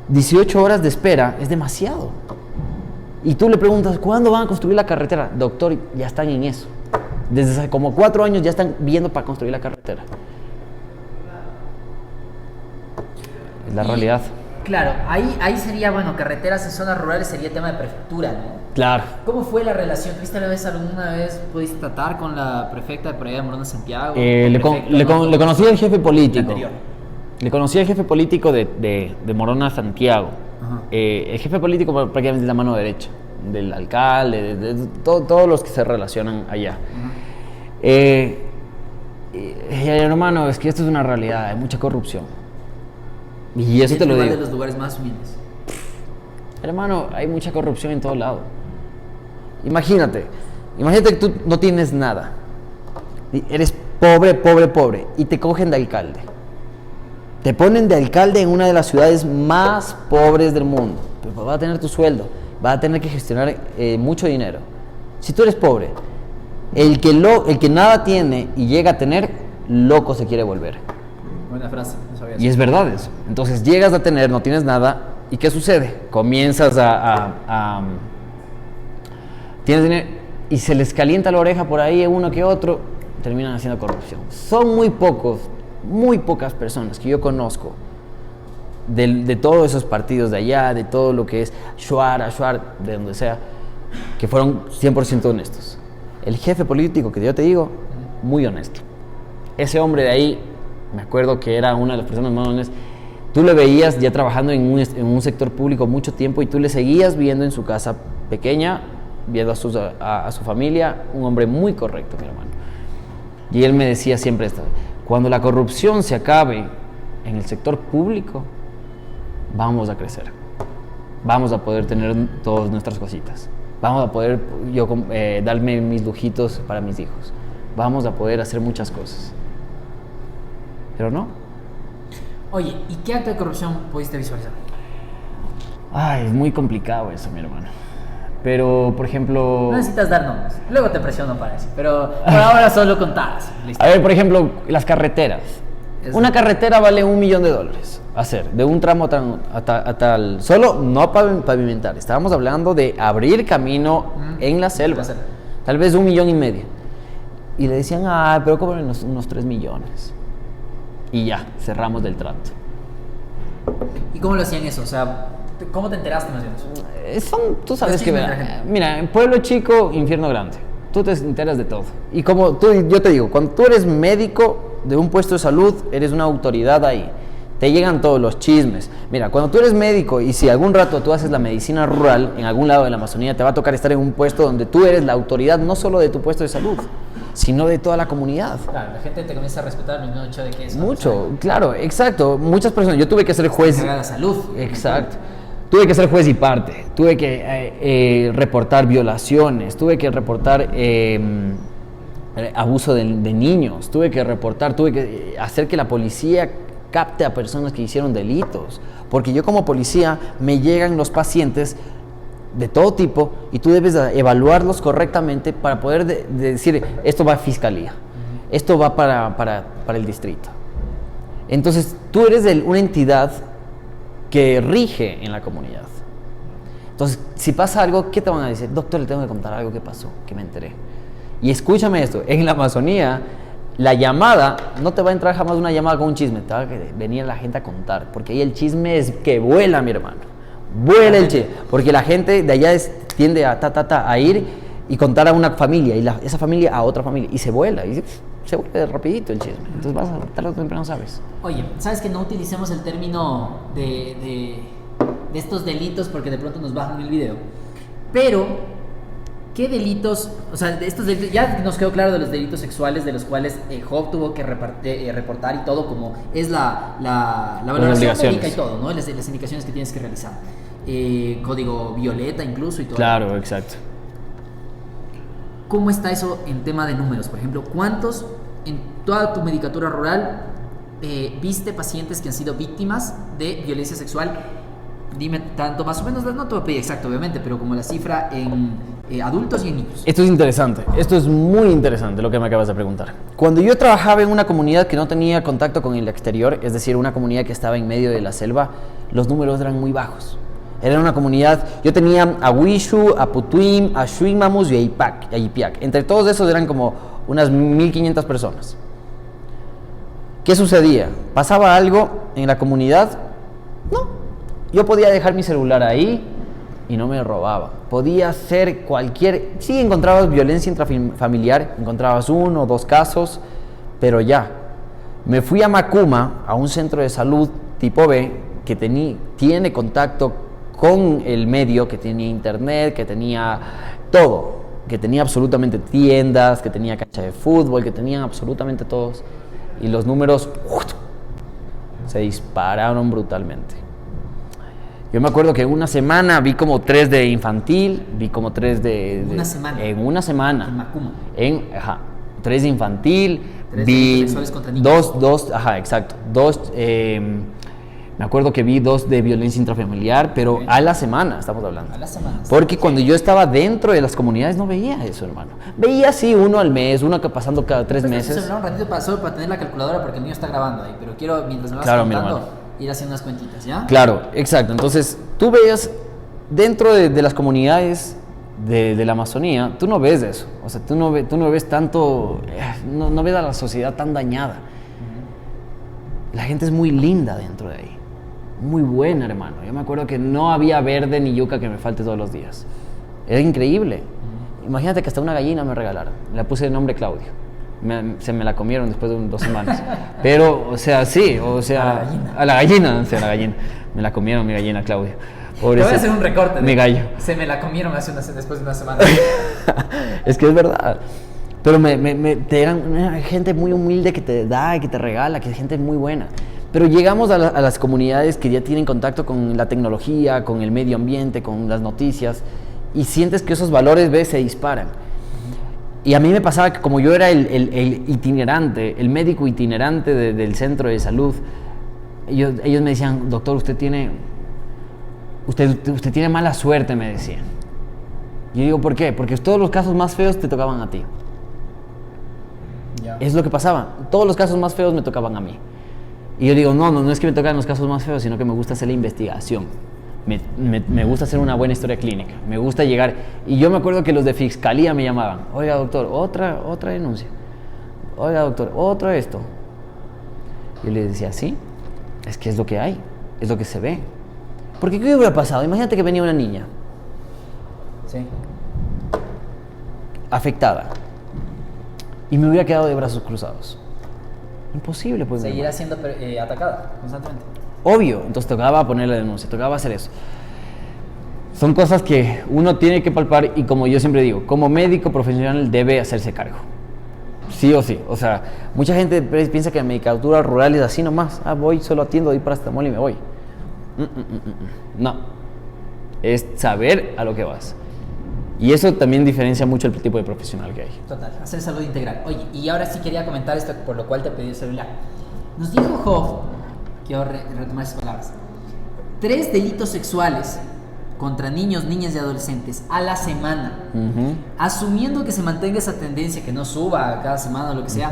18 horas de espera es demasiado. Y tú le preguntas, ¿cuándo van a construir la carretera? Doctor, ya están en eso. Desde hace como 4 años ya están viendo para construir la carretera. Es la realidad. Claro, ahí sería, bueno, carreteras en zonas rurales sería tema de prefectura, ¿no? Claro. ¿Cómo fue la relación? ¿Alguna vez pudiste tratar con la prefecta de por allá de Morona Santiago? Le conocí al jefe político. Anterior. Le conocí al jefe político de Morona Santiago. El jefe político prácticamente es la mano derecha del alcalde, de todos los que se relacionan allá. Hermano, es que esto es una realidad, hay mucha corrupción. Y eso te lo digo. de los lugares más humildes. Hermano, hay mucha corrupción en todo lado. Imagínate que tú no tienes nada. Eres pobre, y te cogen de alcalde. Te ponen de alcalde en una de las ciudades más pobres del mundo. Pero vas a tener tu sueldo, vas a tener que gestionar mucho dinero. Si tú eres pobre, el que nada tiene y llega a tener, loco se quiere volver. Buena frase, no sabía eso. Y es verdad eso. Entonces llegas a tener, no tienes nada, ¿y qué sucede? Comienzas tienes dinero y se les calienta la oreja por ahí uno que otro, terminan haciendo corrupción. Son muy pocas personas que yo conozco de todos esos partidos de allá, de todo lo que es Shuar, de donde sea, que fueron 100% honestos. El jefe político que yo te digo, muy honesto. Ese hombre de ahí, me acuerdo que era una de las personas más honestas. Tú le veías ya trabajando en un sector público mucho tiempo y tú le seguías viendo en su casa pequeña, viendo a su familia, un hombre muy correcto, mi hermano. Y él me decía siempre esto: cuando la corrupción se acabe en el sector público, vamos a crecer. Vamos a poder tener todas nuestras cositas. Vamos a poder darme mis lujitos para mis hijos. Vamos a poder hacer muchas cosas. Pero no. Oye, ¿y qué acto de corrupción pudiste visualizar? Ay, es muy complicado eso, mi hermano. Pero, por ejemplo... No necesitas dar nombres. Luego te presiono para eso. Pero por ahora solo contadas. Listo. A ver, por ejemplo, las carreteras. Una carretera vale $1 millón hacer, de un tramo a tal... Solo no pavimentar. Estábamos hablando de abrir camino en la selva. Tal vez $1,5 millones. Y le decían, pero cobren unos 3 millones. Y ya, cerramos del trato. ¿Y cómo lo hacían eso? O sea, ¿cómo te enteraste más bien? Tú sabes que... Mira, en pueblo chico, infierno grande. Tú te enteras de todo. Y como yo te digo, cuando tú eres médico de un puesto de salud, eres una autoridad ahí. Te llegan todos los chismes. Mira, cuando tú eres médico y si algún rato tú haces la medicina rural en algún lado de la Amazonía, te va a tocar estar en un puesto donde tú eres la autoridad no solo de tu puesto de salud, sino de toda la comunidad. Claro, la gente te comienza a respetar el mismo hecho de que es... Mucho, claro, exacto. Muchas personas, yo tuve que ser juez... La salud. Exacto. Tuve que ser juez y parte, tuve que reportar violaciones, tuve que reportar abuso de niños, tuve que hacer que la policía capte a personas que hicieron delitos, porque yo como policía me llegan los pacientes de todo tipo y tú debes evaluarlos correctamente para poder decir, esto va a fiscalía, esto va para el distrito. Entonces tú eres una entidad que rige en la comunidad. Entonces, si pasa algo, ¿qué te van a decir? Doctor, le tengo que contar algo que pasó, que me enteré. Y escúchame esto, en la Amazonía, la llamada, no te va a entrar jamás una llamada con un chisme, te va a venir la gente a contar, porque ahí el chisme es que vuela, mi hermano. Vuela el chisme, porque la gente de allá tiende a ir y contar a una familia, y esa familia a otra familia, y se vuela, y se vuelve rapidito el chisme. Entonces vas a tarde o temprano sabes. Oye, ¿sabes que no utilicemos el término de estos delitos porque de pronto nos bajan el video? Pero, ¿qué delitos? O sea, de estos delitos, ya nos quedó claro de los delitos sexuales de los cuales Job tuvo que reportar y todo, como es la valoración médica y todo, ¿no? Las indicaciones que tienes que realizar. Código violeta incluso y todo. Claro, exacto. ¿Cómo está eso en tema de números? Por ejemplo, ¿cuántos en toda tu medicatura rural viste pacientes que han sido víctimas de violencia sexual? Dime tanto más o menos, no te voy a pedir exacto obviamente, pero como la cifra en adultos y en niños. Esto es interesante, esto es muy interesante lo que me acabas de preguntar. Cuando yo trabajaba en una comunidad que no tenía contacto con el exterior, es decir, una comunidad que estaba en medio de la selva, los números eran muy bajos. Era una comunidad, yo tenía a Wishu, a Putuim, a Shuimamus y a Ipiac. Entre todos esos eran como unas 1500 personas. ¿Qué sucedía? ¿Pasaba algo en la comunidad? No. Yo podía dejar mi celular ahí y no me robaba. Podía hacer cualquier... Sí, encontrabas violencia intrafamiliar, encontrabas 1 o 2 casos, pero ya. Me fui a Macuma, a un centro de salud tipo B, que tiene contacto con el medio, que tenía internet, que tenía todo, que tenía absolutamente tiendas, que tenía cancha de fútbol, que tenían absolutamente todos, y los números se dispararon brutalmente. Yo me acuerdo que en una semana vi como 3 de infantil, vi como 3 de... ¿Una semana? En una semana. En Macuma. 3 de infantil, 3 vi sexuales contra niños. 2, exacto, 2... me acuerdo que vi 2 de violencia intrafamiliar, pero okay. A la semana estamos hablando. A la semana. Porque cuando yo estaba dentro de las comunidades no veía eso, hermano. Veía sí 1 al mes, uno que pasando cada 3 meses. Un ratito solo para tener la calculadora porque el mío está grabando ahí, pero quiero mientras me vas Claro, contando ir haciendo unas cuentitas, ¿ya? Claro, exacto. Entonces, tú veías dentro de las comunidades de la Amazonía, tú no ves eso. O sea, tú no ves tanto, no ves a la sociedad tan dañada. La gente es muy linda dentro de ahí. Muy buena, hermano. Yo me acuerdo que no había verde ni yuca que me falte todos los días. Era increíble. Imagínate que hasta una gallina me regalaron. Le puse el nombre Claudio. Se me la comieron después de 2 semanas. Pero, o sea, sí, o sea... A la gallina. O sea, a la gallina. Me la comieron mi gallina Claudio. Te voy a hacer un recorte. Mi gallo. Se me la comieron después de 1 semana. Es que es verdad. Pero te eran gente muy humilde que te da y que te regala, que es gente muy buena. Pero llegamos a las comunidades que ya tienen contacto con la tecnología, con el medio ambiente, con las noticias, y sientes que esos valores, se disparan. Y a mí me pasaba que como yo era el itinerante, el médico itinerante del centro de salud, ellos me decían, doctor, usted tiene mala suerte, me decían. Y yo digo, ¿por qué? Porque todos los casos más feos te tocaban a ti. Ya. Es lo que pasaba. Todos los casos más feos me tocaban a mí. Y yo digo, no es que me tocan los casos más feos, sino que me gusta hacer la investigación. Me gusta hacer una buena historia clínica. Me gusta llegar. Y yo me acuerdo que los de fiscalía me llamaban. Oiga, doctor, otra denuncia. Oiga, doctor, otro esto. Yo les decía, sí, es que es lo que hay, es lo que se ve. Porque ¿qué hubiera pasado? Imagínate que venía una niña. Sí. Afectada. Y me hubiera quedado de brazos cruzados. Imposible, pues. Seguirá siendo atacada constantemente. Obvio, entonces tocaba poner la denuncia, tocaba hacer eso. Son cosas que uno tiene que palpar y como yo siempre digo, como médico profesional debe hacerse cargo. Sí o sí. O sea, mucha gente piensa que la medicatura rural es así nomás. Voy, solo atiendo, doy paracetamol y me voy. No. Es saber a lo que vas. Y eso también diferencia mucho el tipo de profesional que hay. Total, hacer salud integral. Oye, y ahora sí quería comentar esto, por lo cual te pedí el celular. Nos dijo Job, quiero retomar esas palabras, 3 delitos sexuales contra niños, niñas y adolescentes a la semana. Asumiendo que se mantenga esa tendencia, que no suba cada semana o lo que sea,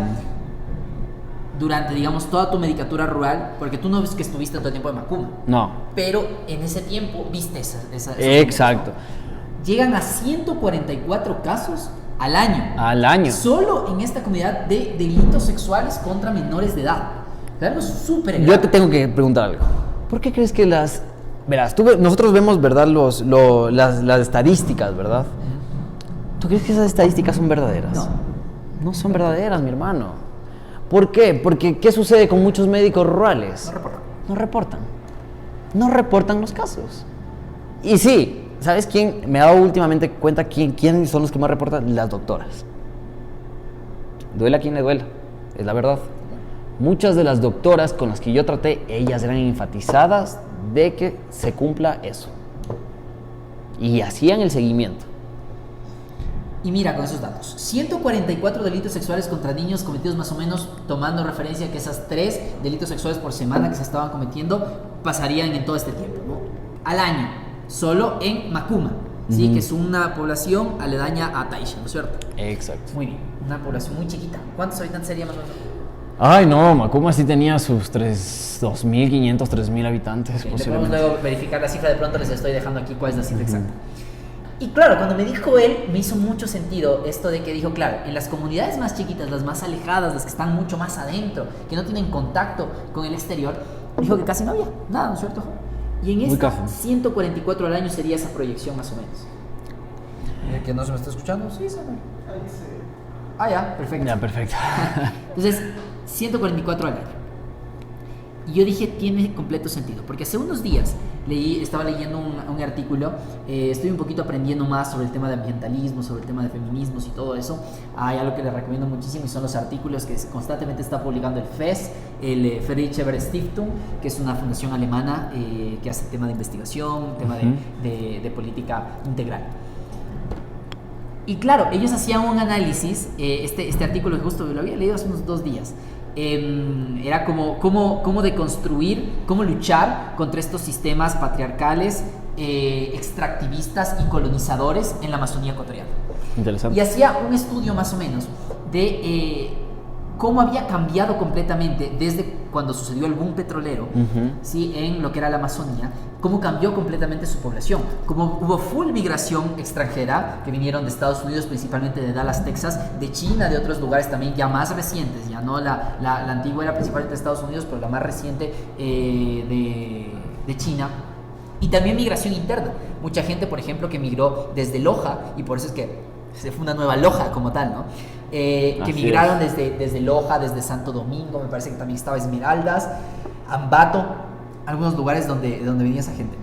durante, digamos, toda tu medicatura rural, porque tú no ves que estuviste todo el tiempo en Macuma. No. Pero en ese tiempo viste esa Exacto. ¿no? Llegan a 144 casos al año. Al año. Solo en esta comunidad de delitos sexuales contra menores de edad. Claro, es súper grave. Yo te tengo que preguntar algo. ¿Por qué crees que las... Verás, nosotros vemos, ¿verdad? Las estadísticas, ¿verdad? ¿Tú crees que esas estadísticas son verdaderas? No. No son verdaderas, mi hermano. ¿Por qué? Porque ¿qué sucede con muchos médicos rurales? No reportan los casos. Y sí, ¿sabes quién? Me he dado últimamente cuenta quién son los que más reportan. Las doctoras. Duela a quien le duela, es la verdad. Muchas de las doctoras con las que yo traté, ellas eran enfatizadas de que se cumpla eso. Y hacían el seguimiento. Y mira con esos datos, 144 delitos sexuales contra niños cometidos más o menos, tomando referencia que esas 3 delitos sexuales por semana que se estaban cometiendo pasarían en todo este tiempo, ¿no? Al año, solo en Macuma, ¿sí? Que es una población aledaña a Taisha, ¿no es cierto? Exacto. Muy bien, una población muy chiquita. ¿Cuántos habitantes sería más o menos? Ay, no, Macuma sí tenía sus 2.500, 3.000 habitantes, Le podemos posiblemente. luego verificar la cifra, de pronto les estoy dejando aquí cuál es la cifra exacta. Y claro, cuando me dijo él, me hizo mucho sentido esto de que dijo, claro, en las comunidades más chiquitas, las más alejadas, las que están mucho más adentro, que no tienen contacto con el exterior, dijo que casi no había nada, ¿no es cierto? Y en Muy esta, café. 144 al año sería esa proyección más o menos. ¿Que no se me está escuchando? Sí, se me... Ah, ya, perfecto. Ya, perfecto. Entonces, 144 al año. Y yo dije, tiene completo sentido, porque hace unos días estaba leyendo un artículo, estoy un poquito aprendiendo más sobre el tema de ambientalismo, sobre el tema de feminismos y todo eso. Hay algo que les recomiendo muchísimo y son los artículos que constantemente está publicando el FES, el Friedrich Ebert Stiftung, que es una fundación alemana que hace tema de investigación, tema de política integral. Y claro, ellos hacían un análisis, este artículo que justo lo había leído hace unos 2 días, era cómo deconstruir, cómo luchar contra estos sistemas patriarcales, extractivistas y colonizadores en la Amazonía ecuatoriana. Interesante. Y hacía un estudio más o menos de cómo había cambiado completamente desde cuando sucedió el boom petrolero, ¿sí? En lo que era la Amazonía, cómo cambió completamente su población, cómo hubo full migración extranjera que vinieron de Estados Unidos, principalmente de Dallas, Texas, de China, de otros lugares también ya más recientes, ya no la antigua era principalmente de Estados Unidos, pero la más reciente de China. Y también migración interna, mucha gente, por ejemplo, que migró desde Loja, y por eso es que se fue una nueva Loja como tal, ¿no? Que migraron desde Loja, desde Santo Domingo, me parece que también estaba Esmeraldas, Ambato, algunos lugares donde venía esa gente.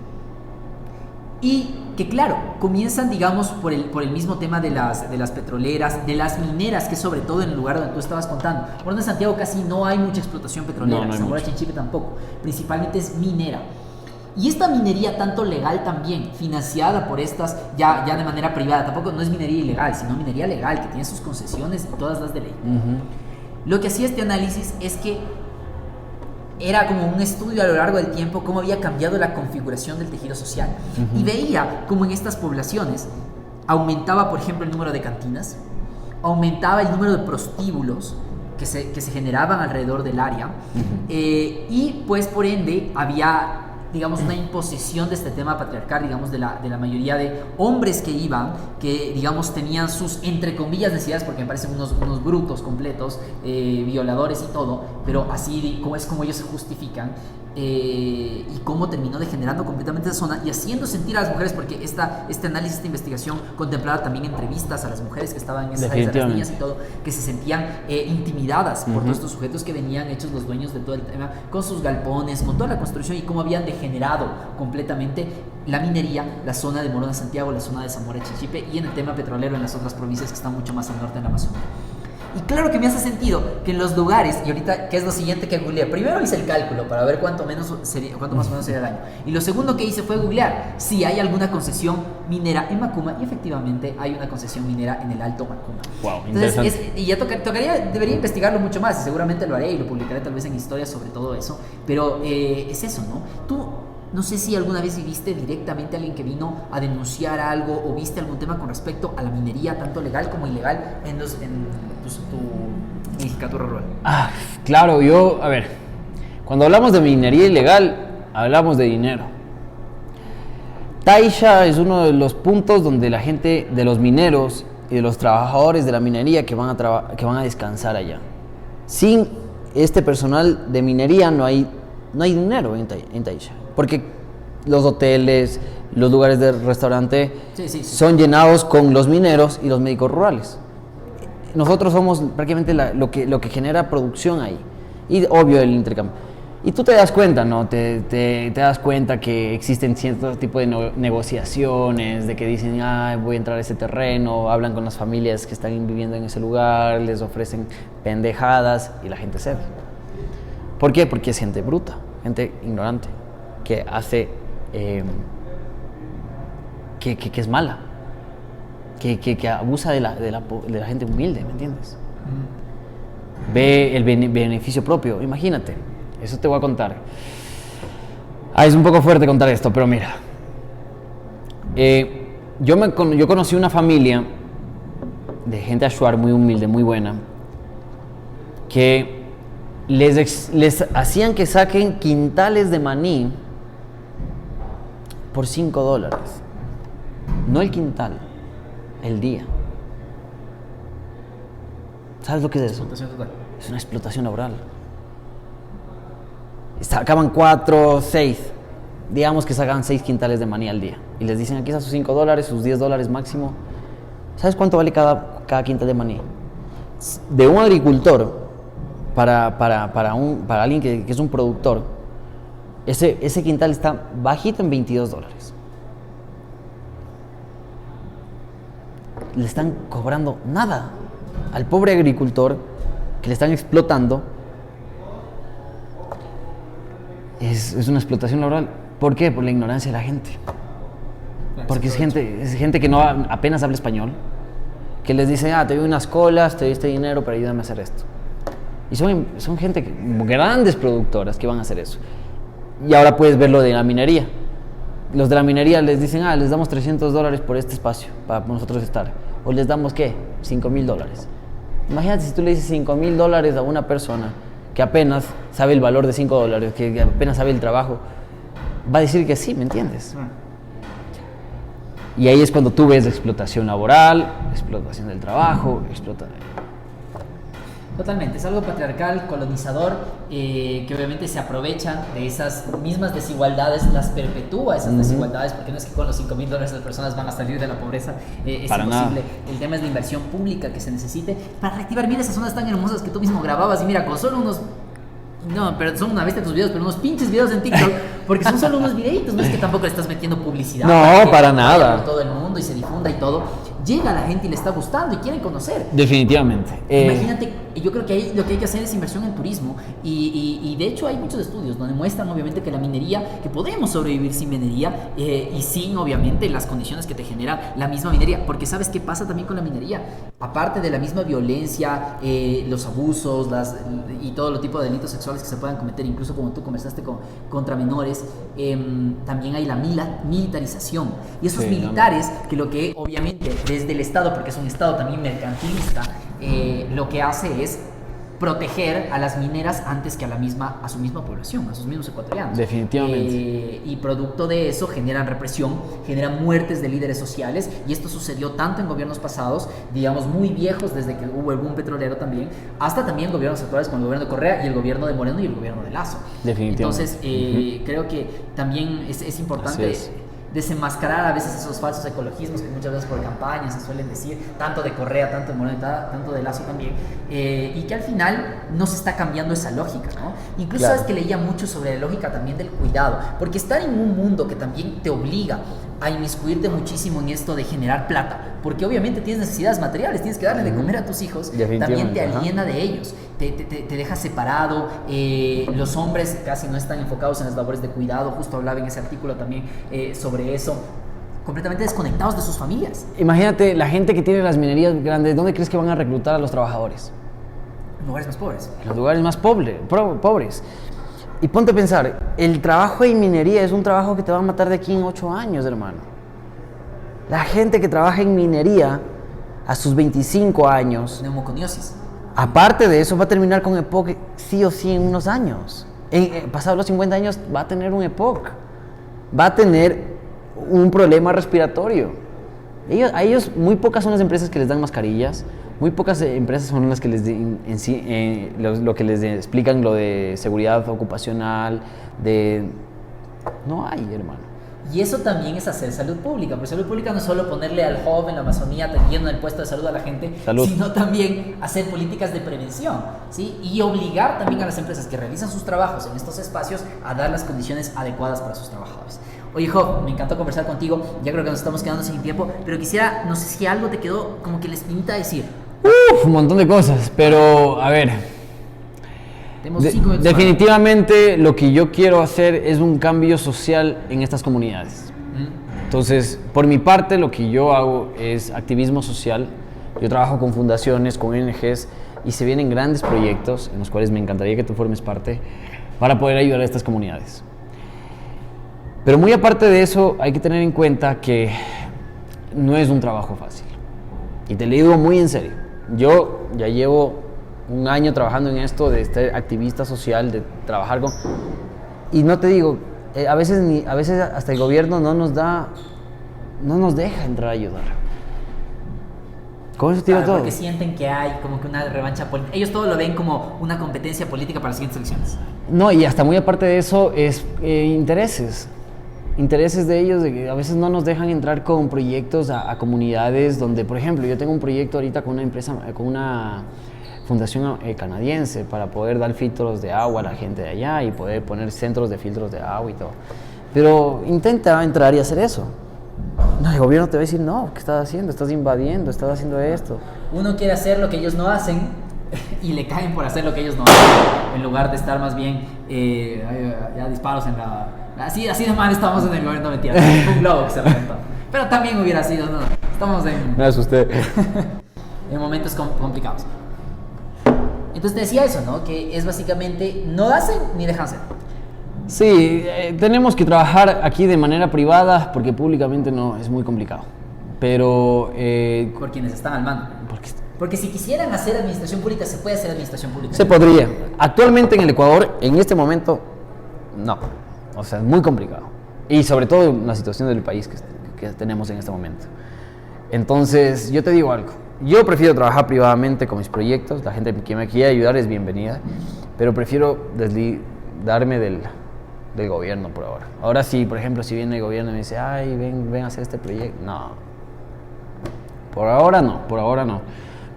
Y que claro, comienzan, digamos, por el mismo tema de las petroleras, de las mineras, que sobre todo en el lugar donde tú estabas contando. Bueno, en Santiago casi no hay mucha explotación petrolera, No hay Zamora mucho. Chinchipe tampoco, principalmente es minera. Y esta minería, tanto legal también, financiada por estas, ya de manera privada, tampoco no es minería ilegal, sino minería legal, que tiene sus concesiones y todas las de ley. Lo que hacía este análisis es que era como un estudio a lo largo del tiempo, cómo había cambiado la configuración del tejido social. Y veía cómo en estas poblaciones aumentaba, por ejemplo, el número de cantinas, aumentaba el número de prostíbulos que se generaban alrededor del área, y pues por ende había, digamos, una imposición de este tema patriarcal, digamos, de la mayoría de hombres que iban, que, digamos, tenían sus, entre comillas, necesidades, porque me parecen unos brutos completos, violadores y todo, pero así como es como ellos se justifican, y cómo terminó degenerando completamente esa zona y haciendo sentir a las mujeres, porque este análisis, esta investigación contemplaba también entrevistas a las mujeres que estaban en esas áreas, a las niñas y todo, que se sentían intimidadas por todos estos sujetos que venían hechos los dueños de todo el tema, con sus galpones, con toda la construcción, y cómo habían degenerado completamente la minería, la zona de Morona Santiago, la zona de Zamora Chinchipe, y en el tema petrolero en las otras provincias que están mucho más al norte en la Amazonía. Y claro que me hace sentido que en los lugares, y ahorita, ¿qué es lo siguiente que googleé? Primero hice el cálculo para ver cuánto más o menos sería el año. Y lo segundo que hice fue googlear si hay alguna concesión minera en Macuma, y efectivamente hay una concesión minera en el Alto Macuma. Wow, Entonces, interesante. y ya debería investigarlo mucho más, y seguramente lo haré y lo publicaré tal vez en historias sobre todo eso, pero es eso, ¿no? Tú, no sé si alguna vez viste directamente a alguien que vino a denunciar algo o viste algún tema con respecto a la minería, tanto legal como ilegal, en tu legislatura rural. Claro, a ver, cuando hablamos de minería ilegal, hablamos de dinero. Taisha es uno de los puntos donde la gente de los mineros y de los trabajadores de la minería que van a descansar allá. Sin este personal de minería no hay dinero en Taisha, porque los hoteles, los lugares de restaurante Sí. son llenados con los mineros y los médicos rurales. nosotros somos prácticamente lo que genera producción ahí. Y obvio el intercambio. Y tú te das cuenta, ¿no? Te das cuenta que existen cierto tipo de negociaciones, de que dicen, voy a entrar a ese terreno, hablan con las familias que están viviendo en ese lugar, les ofrecen pendejadas y la gente cede. ¿Por qué? Porque es gente bruta, gente ignorante, que hace, que es mala, que abusa de la gente humilde, ¿me entiendes? Ve el beneficio propio, imagínate. Eso te voy a contar. Es un poco fuerte contar esto, pero mira. Yo conocí una familia de gente ashuar muy humilde, muy buena, que les hacían que saquen quintales de maní por $5. No el quintal, el día. ¿Sabes lo que es eso? Es una explotación laboral. Sacaban 4, 6. Digamos que sacaban 6 quintales de maní al día. Y les dicen, aquí están sus $5, sus $10 máximo. ¿Sabes cuánto vale cada quintal de maní? De un agricultor para alguien que es un productor, ese quintal está bajito en $22. Le están cobrando nada al pobre agricultor que le están explotando. Es una explotación laboral. ¿Por qué? Por la ignorancia de la gente. Porque es gente que no apenas habla español, que les dice, te doy unas colas, te doy este dinero para ayudarme a hacer esto. Y son gente, grandes productoras que van a hacer eso. Y ahora puedes ver lo de la minería. Los de la minería les dicen, les damos $300 por este espacio para nosotros estar. O les damos, ¿qué? $5,000. Imagínate si tú le dices $5,000 a una persona que apenas sabe el valor de $5, que apenas sabe el trabajo, va a decir que sí, ¿me entiendes? Y ahí es cuando tú ves explotación laboral, explotación del trabajo, Totalmente, es algo patriarcal, colonizador, que obviamente se aprovechan de esas mismas desigualdades, las perpetúa esas desigualdades, porque no es que con los $5,000 las personas van a salir de la pobreza, es para imposible. nada. El tema es la inversión pública que se necesite para reactivar, mira esas zonas tan hermosas que tú mismo grababas y mira, con solo unos... No, pero son una vez de tus videos, pero unos pinches videos en TikTok, porque son solo unos videitos, no es que tampoco le estás metiendo publicidad. No, para nada. Por todo el mundo y se difunda y todo. Llega a la gente y le está gustando y quieren conocer. Definitivamente. Imagínate, yo creo que ahí lo que hay que hacer es inversión en turismo y de hecho hay muchos estudios donde muestran obviamente que la minería, que podemos sobrevivir sin minería y sin obviamente las condiciones que te genera la misma minería, porque ¿sabes qué pasa también con la minería? Aparte de la misma violencia, los abusos y todo lo tipo de delitos sexuales que se puedan cometer, incluso como tú conversaste contra menores, también hay la militarización y esos militares que lo que obviamente desde el Estado, porque es un Estado también mercantilista, lo que hace es proteger a las mineras antes que a su misma población, a sus mismos ecuatorianos. Definitivamente. Y producto de eso generan represión, generan muertes de líderes sociales, y esto sucedió tanto en gobiernos pasados, digamos muy viejos, desde que hubo el boom petrolero también, hasta también gobiernos actuales como el gobierno de Correa y el gobierno de Moreno y el gobierno de Lazo. Definitivamente. Entonces, creo que también es importante desenmascarar a veces esos falsos ecologismos que muchas veces por campañas se suelen decir, tanto de Correa, tanto de Moreno, tanto de Lazo también, y que al final no se está cambiando esa lógica, ¿no? Incluso sabes que leía mucho sobre la lógica también del cuidado, porque estar en un mundo que también te obliga a inmiscuirte muchísimo en esto de generar plata, porque obviamente tienes necesidades materiales, tienes que darle de comer a tus hijos, también te aliena de ellos, te deja separado, los hombres casi no están enfocados en las labores de cuidado, justo hablaba en ese artículo también sobre eso, completamente desconectados de sus familias. Imagínate la gente que tiene las minerías grandes, ¿dónde crees que van a reclutar a los trabajadores? En lugares más pobres. En los lugares más pobres. Y ponte a pensar, el trabajo en minería es un trabajo que te va a matar de aquí en 8 años, hermano. La gente que trabaja en minería a sus 25 años, Neumoconiosis. aparte de eso, va a terminar con EPOC sí o sí en unos años. Pasados los 50 años va a tener un EPOC. Va a tener un problema respiratorio. A ellos, muy pocas son las empresas que les dan mascarillas, muy pocas empresas son las que les lo que les explican lo de seguridad ocupacional, no hay, hermano. Y eso también es hacer salud pública, porque salud pública no es solo ponerle al joven en la Amazonía atendiendo en el puesto de salud a la gente, Salud. sino también hacer políticas de prevención, ¿sí? Y obligar también a las empresas que realizan sus trabajos en estos espacios a dar las condiciones adecuadas para sus trabajadores. Oye, Jo, me encantó conversar contigo, ya creo que nos estamos quedando sin tiempo, pero quisiera, no sé si algo te quedó como que la espinita a decir. Un montón de cosas, pero a ver, Tenemos 5 minutos. definitivamente lo que yo quiero hacer es un cambio social en estas comunidades. Entonces, por mi parte, lo que yo hago es activismo social. Yo trabajo con fundaciones, con ONGs, y se vienen grandes proyectos en los cuales me encantaría que tú formes parte para poder ayudar a estas comunidades. Pero muy aparte de eso, hay que tener en cuenta que no es un trabajo fácil. Y te lo digo muy en serio. Yo ya llevo un año trabajando en esto de ser activista social, de trabajar con... Y no te digo, a veces hasta el gobierno no nos deja entrar a ayudar. ¿Cómo eso tira todo? Porque sienten que hay como que una revancha política. Ellos todo lo ven como una competencia política para las siguientes elecciones. No, y hasta muy aparte de eso es intereses de ellos, de que a veces no nos dejan entrar con proyectos a comunidades donde, por ejemplo, yo tengo un proyecto ahorita con una empresa, con una fundación canadiense para poder dar filtros de agua a la gente de allá y poder poner centros de filtros de agua y todo. Pero intenta entrar y hacer eso. No, el gobierno te va a decir, no, ¿qué estás haciendo? Estás invadiendo, estás haciendo esto. Uno quiere hacer lo que ellos no hacen y le caen por hacer lo que ellos no hacen, en lugar de estar más bien ya disparos en la... Así de mal estamos en el gobierno, mentira. Un globo que se reventó. Pero también hubiera sido, no, estamos Me asusté. en momentos complicados. Entonces te decía eso, ¿no? Que es básicamente no hacen ni dejan hacer. Sí, tenemos que trabajar aquí de manera privada porque públicamente no, es muy complicado. Pero... Por quienes están al mando. Porque si quisieran hacer administración pública, se puede hacer administración pública. Se podría. Actualmente en el Ecuador, en este momento, no. O sea, es muy complicado. Y sobre todo en la situación del país que tenemos en este momento. Entonces, yo te digo algo. Yo prefiero trabajar privadamente con mis proyectos. La gente que me quiera ayudar es bienvenida. Pero prefiero desligarme del gobierno por ahora. Ahora sí, por ejemplo, si viene el gobierno y me dice, ay, ven a hacer este proyecto. No. Por ahora no.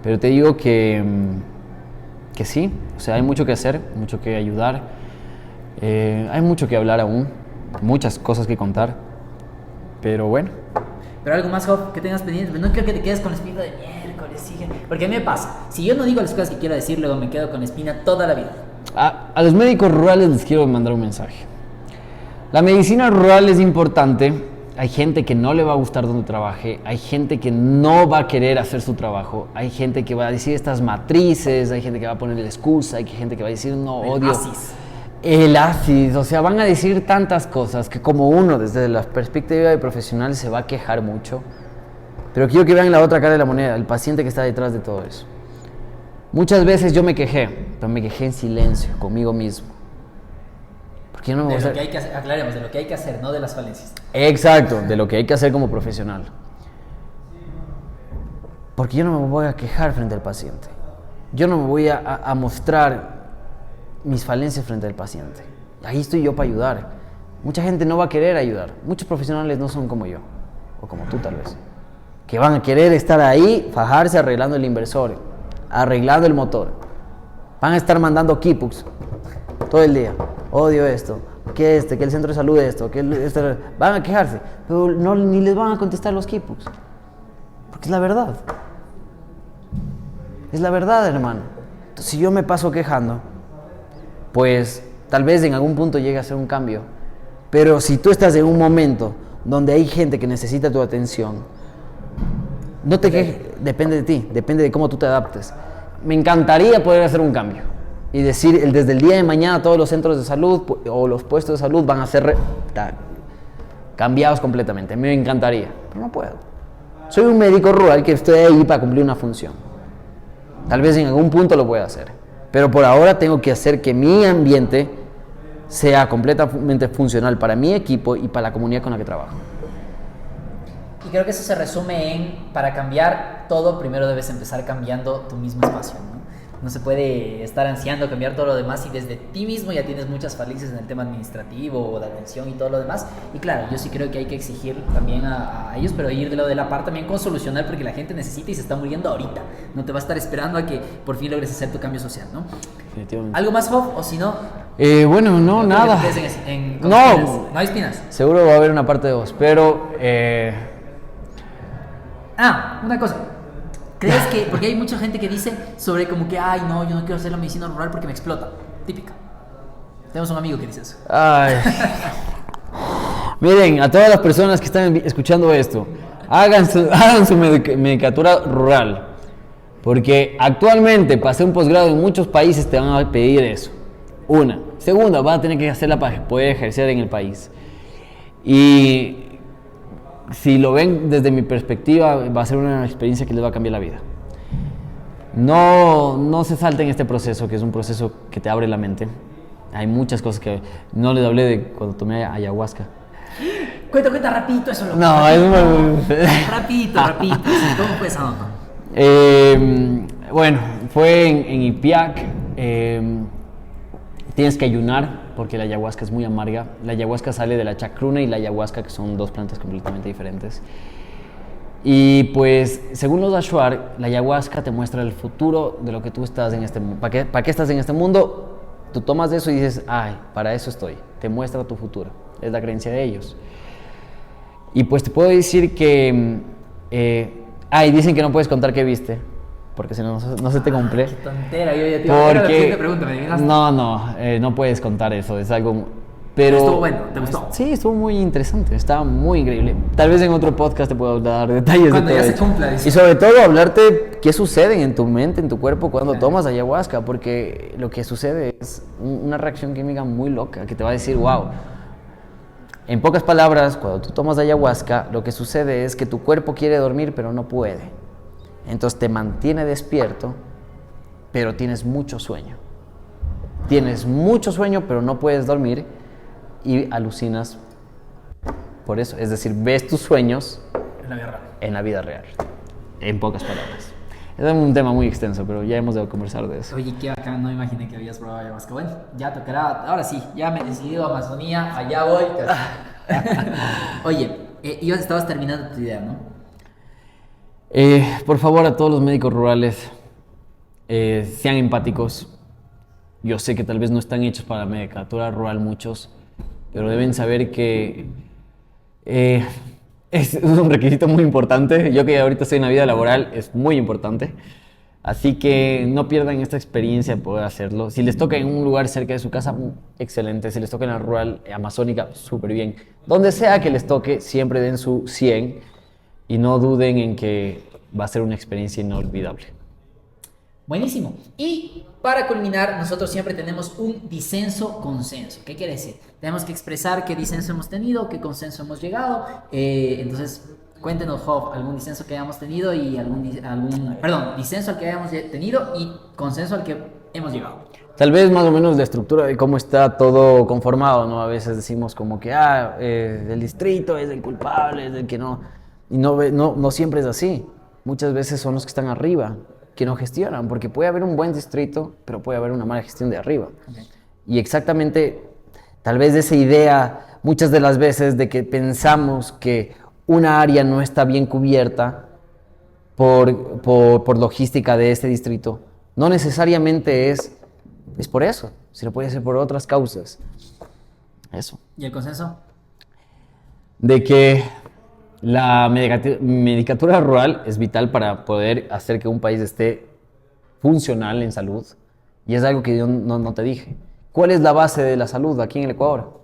Pero te digo que sí. O sea, hay mucho que hacer, mucho que ayudar. Hay mucho que hablar aún. Muchas cosas que contar. Pero bueno. Pero algo más, Job, que tengas pendiente. No quiero que te quedes con la espina de miércoles, sigue. Porque a mí me pasa. Si yo no digo las cosas que quiero decir, luego me quedo con la espina toda la vida. A los médicos rurales les quiero mandar un mensaje. La medicina rural es importante. Hay gente que no le va a gustar donde trabaje. Hay gente que no va a querer hacer su trabajo. Hay gente que va a decir estas matrices. Hay gente que va a poner la excusa. Hay gente que va a decir no, odio. El ASIS. O sea, van a decir tantas cosas que como uno desde la perspectiva de profesional se va a quejar mucho. Pero quiero que vean la otra cara de la moneda, el paciente que está detrás de todo eso. Muchas veces yo me quejé, pero me quejé en silencio, conmigo mismo. Porque yo no me voy a hacer... Aclaremos, de lo que hay que hacer, no de las falencias. Exacto, de lo que hay que hacer como profesional. Porque yo no me voy a quejar frente al paciente. Yo no me voy a mostrar mis falencias frente al paciente. Ahí estoy yo para ayudar. Mucha gente no va a querer ayudar. Muchos profesionales no son como yo, o como tú tal vez, que van a querer estar ahí, fajarse arreglando el inversor, arreglando el motor. Van a estar mandando keypucks todo el día. Odio esto, que el centro de salud esto, van a quejarse, pero no, ni les van a contestar los keypucks. Porque es la verdad. Es la verdad, hermano. Entonces, si yo me paso quejando, pues tal vez en algún punto llegue a ser un cambio. Pero si tú estás en un momento donde hay gente que necesita tu atención, no te quejes, depende de ti, depende de cómo tú te adaptes. Me encantaría poder hacer un cambio y decir, desde el día de mañana todos los centros de salud o los puestos de salud van a ser cambiados completamente. Me encantaría, pero no puedo. Soy un médico rural que estoy ahí para cumplir una función. Tal vez en algún punto lo pueda hacer, pero por ahora tengo que hacer que mi ambiente sea completamente funcional para mi equipo y para la comunidad con la que trabajo. Y creo que eso se resume en, para cambiar todo, primero debes empezar cambiando tu mismo espacio, ¿no? No se puede estar ansiando cambiar todo lo demás y desde ti mismo ya tienes muchas falencias en el tema administrativo o de atención y todo lo demás. Y claro, yo sí creo que hay que exigir también a ellos, pero ir de lo de la par también con solucionar, porque la gente necesita y se está muriendo ahorita. No te va a estar esperando a que por fin logres hacer tu cambio social, ¿no? Definitivamente. ¿Algo más, Job? O si no... Bueno, no, nada. ¿No No. hay espinas? Seguro va a haber una parte de vos, pero... Una cosa. ¿Crees que...? Porque hay mucha gente que dice sobre como que, ay, no, yo no quiero hacer la medicina rural porque me explota. Típica. Tenemos un amigo que dice eso. Ay. Miren, a todas las personas que están escuchando esto, hagan su medicatura rural. Porque actualmente, para hacer un posgrado en muchos países te van a pedir eso. Una. Segunda, vas a tener que hacerla para poder ejercer en el país. Y si lo ven desde mi perspectiva, va a ser una experiencia que les va a cambiar la vida. No se salten este proceso, que es un proceso que te abre la mente. Hay muchas cosas que no les hablé de cuando tomé ayahuasca. Cuenta rapidito eso. No, es muy... Rapidito. ¿Cómo fue esa nota? Bueno, fue en Ipiac. Tienes que ayunar porque la ayahuasca es muy amarga. La ayahuasca sale de la chacruna y la ayahuasca, que son dos plantas completamente diferentes. Y pues, según los Ashwar, la ayahuasca te muestra el futuro de lo que tú estás en este mundo. ¿Para qué estás en este mundo? Tú tomas de eso y dices, ay, para eso estoy. Te muestra tu futuro. Es la creencia de ellos. Y pues te puedo decir que... y dicen que no puedes contar qué viste, porque si no se te cumple. Qué tontera, yo ya te iba a hacer la siguiente pregunta, ¿me adivinaste? No puedes contar eso, es algo... Pero estuvo bueno, ¿te gustó? Sí, estuvo muy interesante, estaba muy increíble. Tal vez en otro podcast te puedo dar detalles cuando de todo ya esto. se cumpla, dice. Y sobre todo hablarte qué sucede en tu mente, en tu cuerpo cuando tomas ayahuasca, porque lo que sucede es una reacción química muy loca que te va a decir, wow. En pocas palabras, cuando tú tomas ayahuasca, lo que sucede es que tu cuerpo quiere dormir, pero no puede. Entonces te mantiene despierto, pero tienes mucho sueño. Tienes mucho sueño, pero no puedes dormir y alucinas por eso. Es decir, ves tus sueños en la vida real. En pocas palabras. Es un tema muy extenso, pero ya hemos de conversar de eso. Oye, qué bacán, no me imaginé que habías probado ayahuasca. Bueno, ya tocará, ahora sí, ya me he decidido a Amazonía, allá voy. Oye, estabas terminando tu idea, ¿no? Por favor, a todos los médicos rurales, sean empáticos. Yo sé que tal vez no están hechos para la medicatura rural muchos, pero deben saber que es un requisito muy importante. Yo que ahorita estoy en la vida laboral, es muy importante. Así que no pierdan esta experiencia de poder hacerlo. Si les toca en un lugar cerca de su casa, excelente. Si les toca en la rural amazónica, súper bien. Donde sea que les toque, siempre den su 100 y no duden en que va a ser una experiencia inolvidable. Buenísimo. Y para culminar, nosotros siempre tenemos un disenso-consenso. ¿Qué quiere decir? Tenemos que expresar qué disenso hemos tenido, qué consenso hemos llegado. Entonces, cuéntenos, Job, algún disenso que hayamos tenido y disenso al que hayamos tenido y consenso al que hemos llegado. Tal vez más o menos la estructura de cómo está todo conformado, ¿no? A veces decimos como que, el distrito es el culpable, es el que no... Y no siempre es así. Muchas veces son los que están arriba que no gestionan, porque puede haber un buen distrito, pero puede haber una mala gestión de arriba. Okay. Y exactamente, tal vez esa idea, muchas de las veces, de que pensamos que una área no está bien cubierta por logística de este distrito, no necesariamente es por eso, sino puede ser por otras causas. Eso. ¿Y el consenso? De que la medicatura rural es vital para poder hacer que un país esté funcional en salud. Y es algo que yo no te dije. ¿Cuál es la base de la salud aquí en el Ecuador?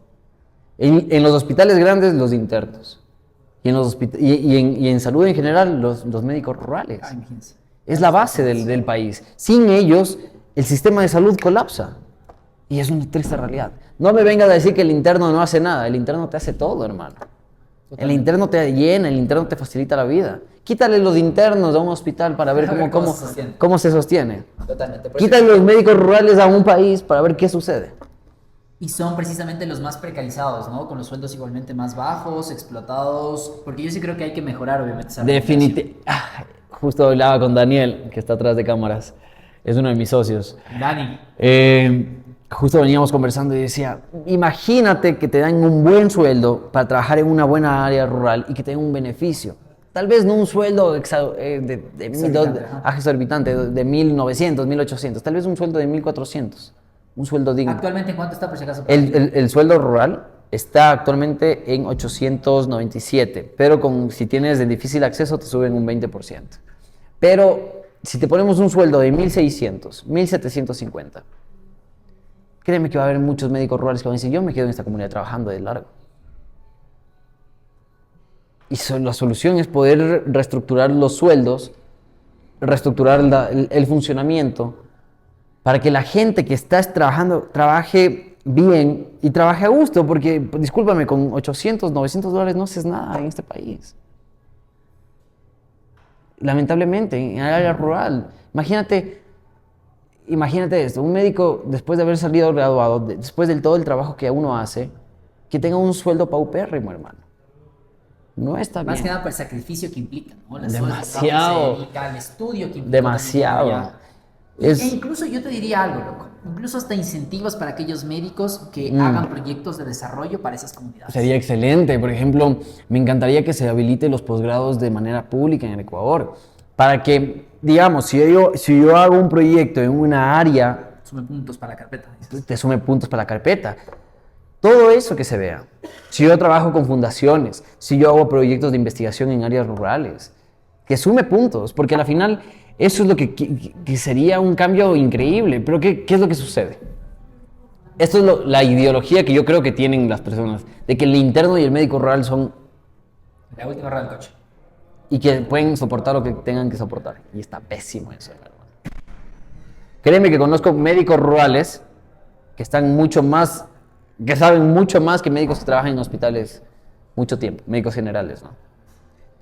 En los hospitales grandes, los internos. Y en salud en general, los médicos rurales. Es la base del país. Sin ellos, el sistema de salud colapsa. Y es una triste realidad. No me vengas a decir que el interno no hace nada. El interno te hace todo, hermano. El interno te llena, el interno te facilita la vida. Quítale los internos a un hospital para ver cómo se sostiene. Totalmente. Quítale los médicos rurales a un país para ver qué sucede. Y son precisamente los más precarizados, ¿no? Con los sueldos igualmente más bajos, explotados. Porque yo sí creo que hay que mejorar, obviamente. Definitivamente. Justo hablaba con Daniel, que está atrás de cámaras, es uno de mis socios. Dani. Justo veníamos conversando y decía, imagínate que te dan un buen sueldo para trabajar en una buena área rural y que te den un beneficio. Tal vez no un sueldo exorbitante, de 1.900, 1.800, tal vez un sueldo de 1.400, un sueldo digno. ¿Actualmente en cuánto está, por si acaso? El sueldo rural está actualmente en 897, pero si tienes de difícil acceso te suben un 20%. Pero si te ponemos un sueldo de 1.600, 1.750, créeme que va a haber muchos médicos rurales que van a decir, yo me quedo en esta comunidad trabajando de largo. Y la solución es poder reestructurar los sueldos, reestructurar el funcionamiento, para que la gente que está trabajando trabaje bien y trabaje a gusto, porque, discúlpame, con 800, 900 dólares no haces nada en este país. Lamentablemente, en el área rural. Imagínate esto, un médico, después de haber salido graduado, después de todo el trabajo que uno hace, que tenga un sueldo paupérrimo, hermano. No está bien. Más que nada por el sacrificio que implica, ¿no? Demasiado. El estudio que implica. Demasiado. E incluso yo te diría algo, loco. Incluso hasta incentivos para aquellos médicos que hagan proyectos de desarrollo para esas comunidades. Sería excelente. Por ejemplo, me encantaría que se habilite los posgrados de manera pública en el Ecuador. Para que, digamos, si yo hago un proyecto en una área... Sume puntos para la carpeta. Te sume puntos para la carpeta. Todo eso que se vea. Si yo trabajo con fundaciones, si yo hago proyectos de investigación en áreas rurales, que sume puntos, porque al final eso es lo que sería un cambio increíble. Pero ¿qué es lo que sucede? Esto es la ideología que yo creo que tienen las personas, de que el interno y el médico rural son... La última rueda del coche. Y que pueden soportar lo que tengan que soportar. Y está pésimo eso, hermano. Créeme que conozco médicos rurales que están que saben mucho más que médicos que trabajan en hospitales mucho tiempo, médicos generales, ¿no?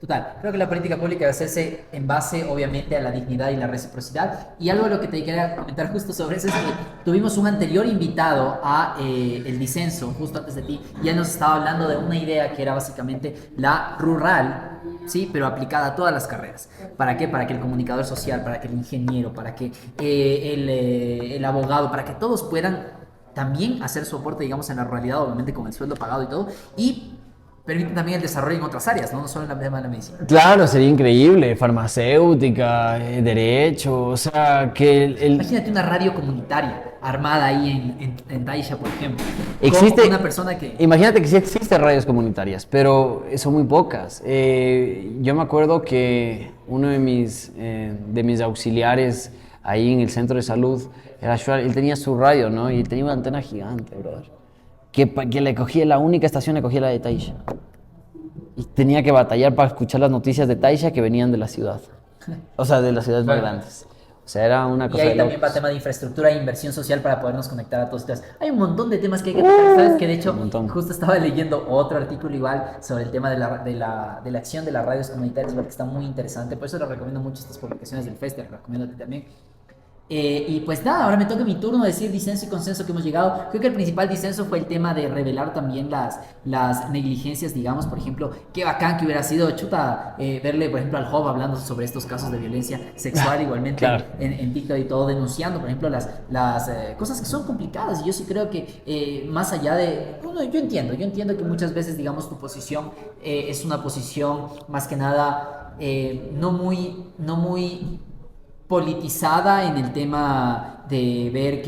Total, creo que la política pública debe hacerse en base, obviamente, a la dignidad y la reciprocidad. Y algo de lo que te quería comentar justo sobre eso es que tuvimos un anterior invitado a el disenso, justo antes de ti, y él nos estaba hablando de una idea que era básicamente la rural, sí, pero aplicada a todas las carreras. ¿Para qué? Para que el comunicador social, para que el ingeniero, para que el abogado, para que todos puedan también hacer su aporte, digamos, en la ruralidad, obviamente con el sueldo pagado y todo, y permiten también el desarrollo en otras áreas, no solo en la tema de la medicina. Claro, sería increíble, farmacéutica, derecho, o sea, Imagínate una radio comunitaria armada ahí en Taisha, por ejemplo. Existe una persona que... Imagínate que sí existen radios comunitarias, pero son muy pocas. Yo me acuerdo que uno de mis auxiliares ahí en el centro de salud, él tenía su radio, ¿no? Y tenía una antena gigante, brother. Que le cogía, la única estación le cogía la de Taisha. Y tenía que batallar para escuchar las noticias de Taisha que venían de la ciudad. O sea, de las ciudades más grandes. O sea, era una cosa. Y ahí también va el tema de infraestructura e inversión social para podernos conectar a todos ustedes. Hay un montón de temas que hay que tocar. Sabes que de hecho, justo estaba leyendo otro artículo igual sobre el tema de la acción de las radios comunitarias, porque está muy interesante. Por eso les recomiendo mucho estas publicaciones del FES, te las recomiendo a ti también. Y pues nada, ahora me toca mi turno decir disenso y consenso que hemos llegado. Creo que el principal disenso fue el tema de revelar también las negligencias, digamos. Por ejemplo, qué bacán que hubiera sido verle, por ejemplo, al Job hablando sobre estos casos de violencia sexual, igualmente claro. en TikTok y todo, denunciando, por ejemplo, las cosas que son complicadas. Y yo sí creo que más allá de... Bueno, yo entiendo que muchas veces, digamos, tu posición es una posición más que nada no muy politizada en el tema de ver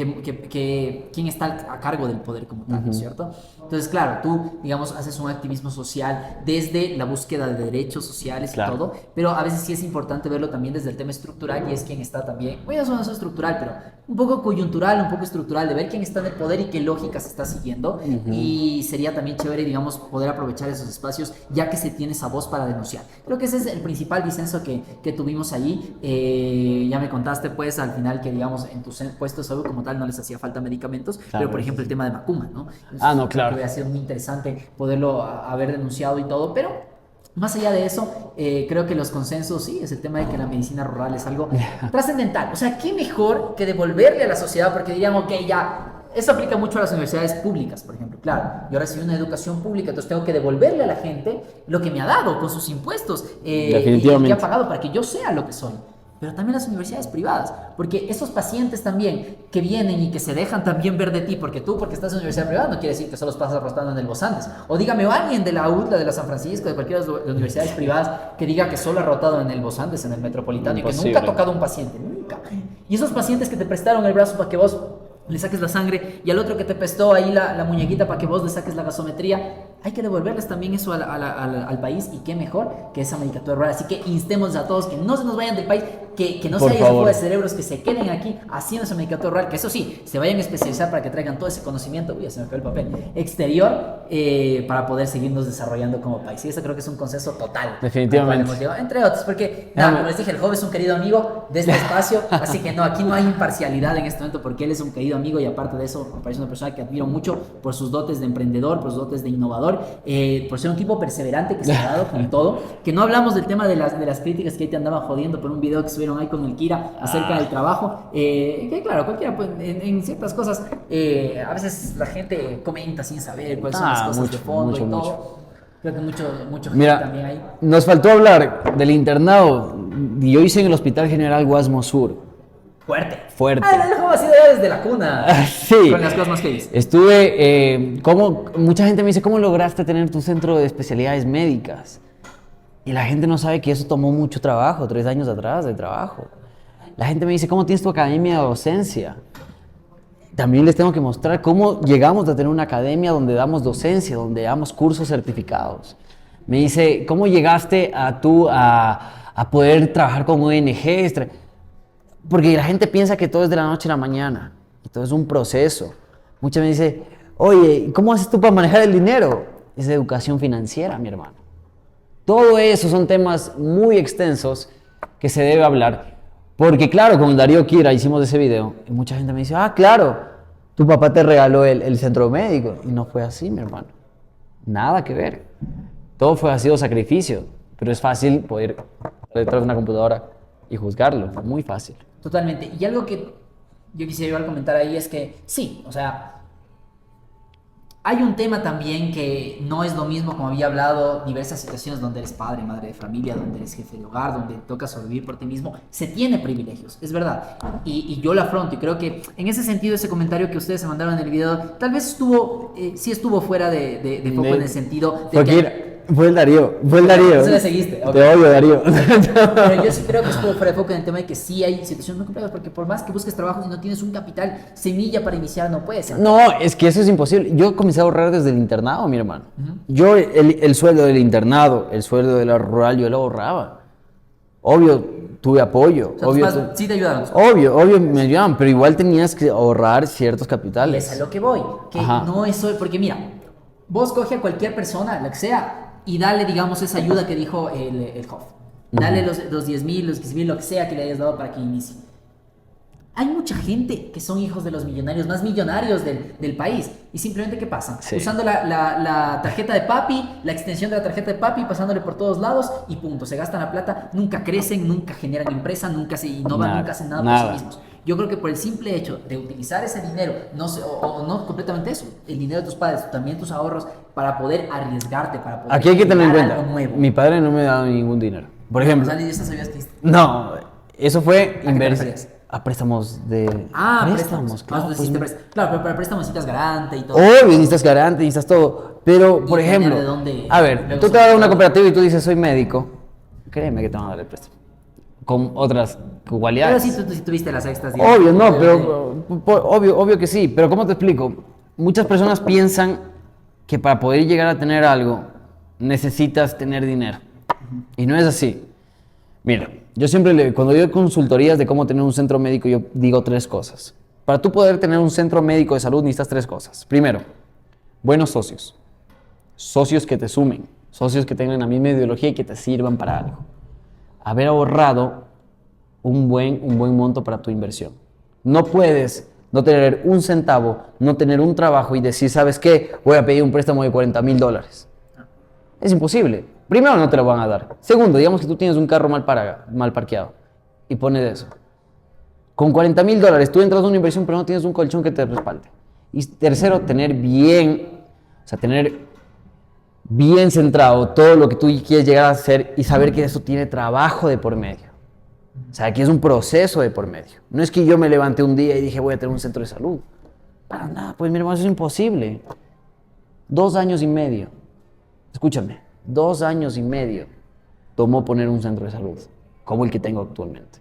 quién está a cargo del poder como tal, ¿no es cierto? Entonces, claro, tú, digamos, haces un activismo social desde la búsqueda de derechos sociales claro. y todo, pero a veces sí es importante verlo también desde el tema estructural y es quién está también, bueno, eso no es estructural, pero un poco coyuntural, un poco estructural, de ver quién está en el poder y qué lógica se está siguiendo y sería también chévere, digamos, poder aprovechar esos espacios ya que se tiene esa voz para denunciar. Creo que ese es el principal disenso que tuvimos allí. Ya me contaste, pues, al final que, digamos, en tus puestos de salud como tal no les hacía falta medicamentos, claro, pero, por ejemplo, el tema de Macuma, ¿no? Entonces, no, claro. Hubiera sido muy interesante poderlo haber denunciado y todo, pero más allá de eso, creo que los consensos, sí, es el tema de que la medicina rural es algo trascendental. O sea, qué mejor que devolverle a la sociedad, porque dirían, ok, ya, eso aplica mucho a las universidades públicas, por ejemplo. Claro, yo recibí una educación pública, entonces tengo que devolverle a la gente lo que me ha dado con sus impuestos y que ha pagado para que yo sea lo que soy. pero también las universidades privadas, porque esos pacientes también que vienen y que se dejan también ver de ti, porque estás en universidad privada no quiere decir que solo estás arrastrando en el Los Andes, o dígame, o alguien de la UTLA, de la San Francisco, de cualquiera de las universidades privadas que diga que solo ha rotado en el Los Andes, en el Metropolitano, y que nunca ha tocado un paciente, nunca. Y esos pacientes que te prestaron el brazo para que vos le saques la sangre, y al otro que te prestó ahí la muñequita para que vos le saques la gasometría, hay que devolverles también eso al país, y qué mejor que esa medicatura rural. Así que instemos a todos que no se nos vayan del país, que no se haya ese juego de cerebros, que se queden aquí haciendo esa medicatura rural, que eso sí, se vayan a especializar para que traigan todo ese conocimiento, uy, ya se me quedó el papel, exterior, para poder seguirnos desarrollando como país. Y eso creo que es un consenso total. Definitivamente. Hemos llegado, entre otros, porque, nada, como les dije, el joven es un querido amigo de este espacio, así que no, aquí no hay imparcialidad en este momento, porque él es un querido amigo, y aparte de eso, me parece una persona que admiro mucho por sus dotes de emprendedor, por sus dotes de innovador, por ser un tipo perseverante que se ha dado con todo, que no hablamos del tema de las críticas que ahí te andaban jodiendo por un video que subieron ahí con el Kira acerca del trabajo, que claro, cualquiera, pues, en ciertas cosas, a veces la gente comenta sin saber cuáles son las cosas de fondo y todo. Creo que mucho Mira, también ahí. nos faltó hablar del internado. Yo hice en el Hospital General Guasmo Sur. Fuerte. Fuerte. ¿Cómo ha sido ya desde la cuna? Sí. Con las cosas más que Estuve, mucha gente me dice, ¿cómo lograste tener tu centro de especialidades médicas? Y la gente no sabe que eso tomó mucho trabajo, 3 años atrás de trabajo. La gente me dice, ¿cómo tienes tu academia de docencia? También les tengo que mostrar cómo llegamos a tener una academia donde damos docencia, donde damos cursos certificados. Me dice, ¿cómo llegaste a poder trabajar con ONGs? Porque la gente piensa que todo es de la noche a la mañana, y todo es un proceso. Muchas veces me dice, oye, ¿cómo haces tú para manejar el dinero? Es de educación financiera, mi hermano. Todo eso son temas muy extensos que se debe hablar. Porque claro, con Darío Kira hicimos ese video, y mucha gente me dice, claro, tu papá te regaló el centro médico. Y no fue así, mi hermano. Nada que ver. Todo ha sido sacrificio, pero es fácil poder estar detrás de una computadora y juzgarlo, muy fácil. Totalmente. Y algo que yo quisiera igual comentar ahí es que sí, o sea, hay un tema también que no es lo mismo, como había hablado, diversas situaciones donde eres padre, madre de familia, donde eres jefe de hogar, donde toca sobrevivir por ti mismo, se tiene privilegios, es verdad. Y yo lo afronto, y creo que en ese sentido ese comentario que ustedes se mandaron en el video, tal vez sí estuvo fuera de foco en el sentido de que... Fue el Darío. Tú le seguiste. Te odio, Darío. Pero yo sí creo que estuvo fuera de foco en el tema de que sí hay situaciones muy complejas, porque por más que busques trabajo, si no tienes un capital semilla para iniciar, no puedes. No, es que eso es imposible. Yo comencé a ahorrar desde el internado, mi hermano. Yo el sueldo del internado, el sueldo de la rural, yo lo ahorraba. Obvio, tuve apoyo. O sea, sí te ayudaron. Obvio me ayudaban, pero igual tenías que ahorrar ciertos Y capitales. es a lo que voy. Que no es solo, porque mira, vos coge a cualquier persona, la que sea, y dale, digamos, esa ayuda que dijo el Hoff. Dale los 10.000, los 15.000, lo que sea que le hayas dado para que inicie. Hay mucha gente que son hijos de los millonarios, más millonarios del país. Y simplemente, ¿qué pasa? Sí. Usando la tarjeta de papi, la extensión de la tarjeta de papi, pasándole por todos lados y punto. Se gastan la plata, nunca crecen, nunca generan empresa, nunca se innovan, nunca hacen nada por sí mismos. Yo creo que por el simple hecho de utilizar ese dinero, o no completamente eso, el dinero de tus padres, también tus ahorros, para poder arriesgarte, para poder... Aquí hay que tener en cuenta, algo nuevo. mi padre no me ha dado ningún dinero. Por ejemplo... ¿Y esas sabías que... No, eso fue ¿A qué te referías? a préstamos de... préstamos. Claro, pues, Claro, pero para préstamos necesitas garante y todo. obvio, necesitas garante, necesitas todo. Pero, por Y ejemplo, de dónde- a ver, luego tú se te vas a va una a- cooperativa y tú dices, soy médico. Créeme que te van a dar el préstamo. Con otras Pero cualidades. sí, tú tuviste las extras. digamos, Obvio, no, de- pero obvio que sí. Pero ¿cómo te explico? Muchas personas piensan que para poder llegar a tener algo necesitas tener dinero. Y no es así. Mira, yo siempre cuando doy consultorías de cómo tener un centro médico, yo digo 3 cosas. Para tú poder tener un centro médico de salud necesitas 3 cosas. Primero, buenos socios. Socios que te sumen. Socios que tengan la misma ideología y que te sirvan para algo. Haber ahorrado un buen monto para tu inversión. No puedes no tener un centavo, no tener un trabajo y decir, ¿sabes qué? Voy a pedir un préstamo de $40,000. Es imposible. Primero, no te lo van a dar. Segundo, digamos que tú tienes un carro mal parqueado y pones eso. Con $40,000 tú entras a una inversión, pero no tienes un colchón que te respalde. Y tercero, tener bien centrado todo lo que tú quieres llegar a hacer y saber que eso tiene trabajo de por medio. O sea, aquí es un proceso de por medio. No es que yo me levanté un día y dije voy a tener un centro de salud. Para nada, pues mi hermano, eso es imposible. 2 años y medio. Escúchame, 2 años y medio tomó poner un centro de salud como el que tengo actualmente.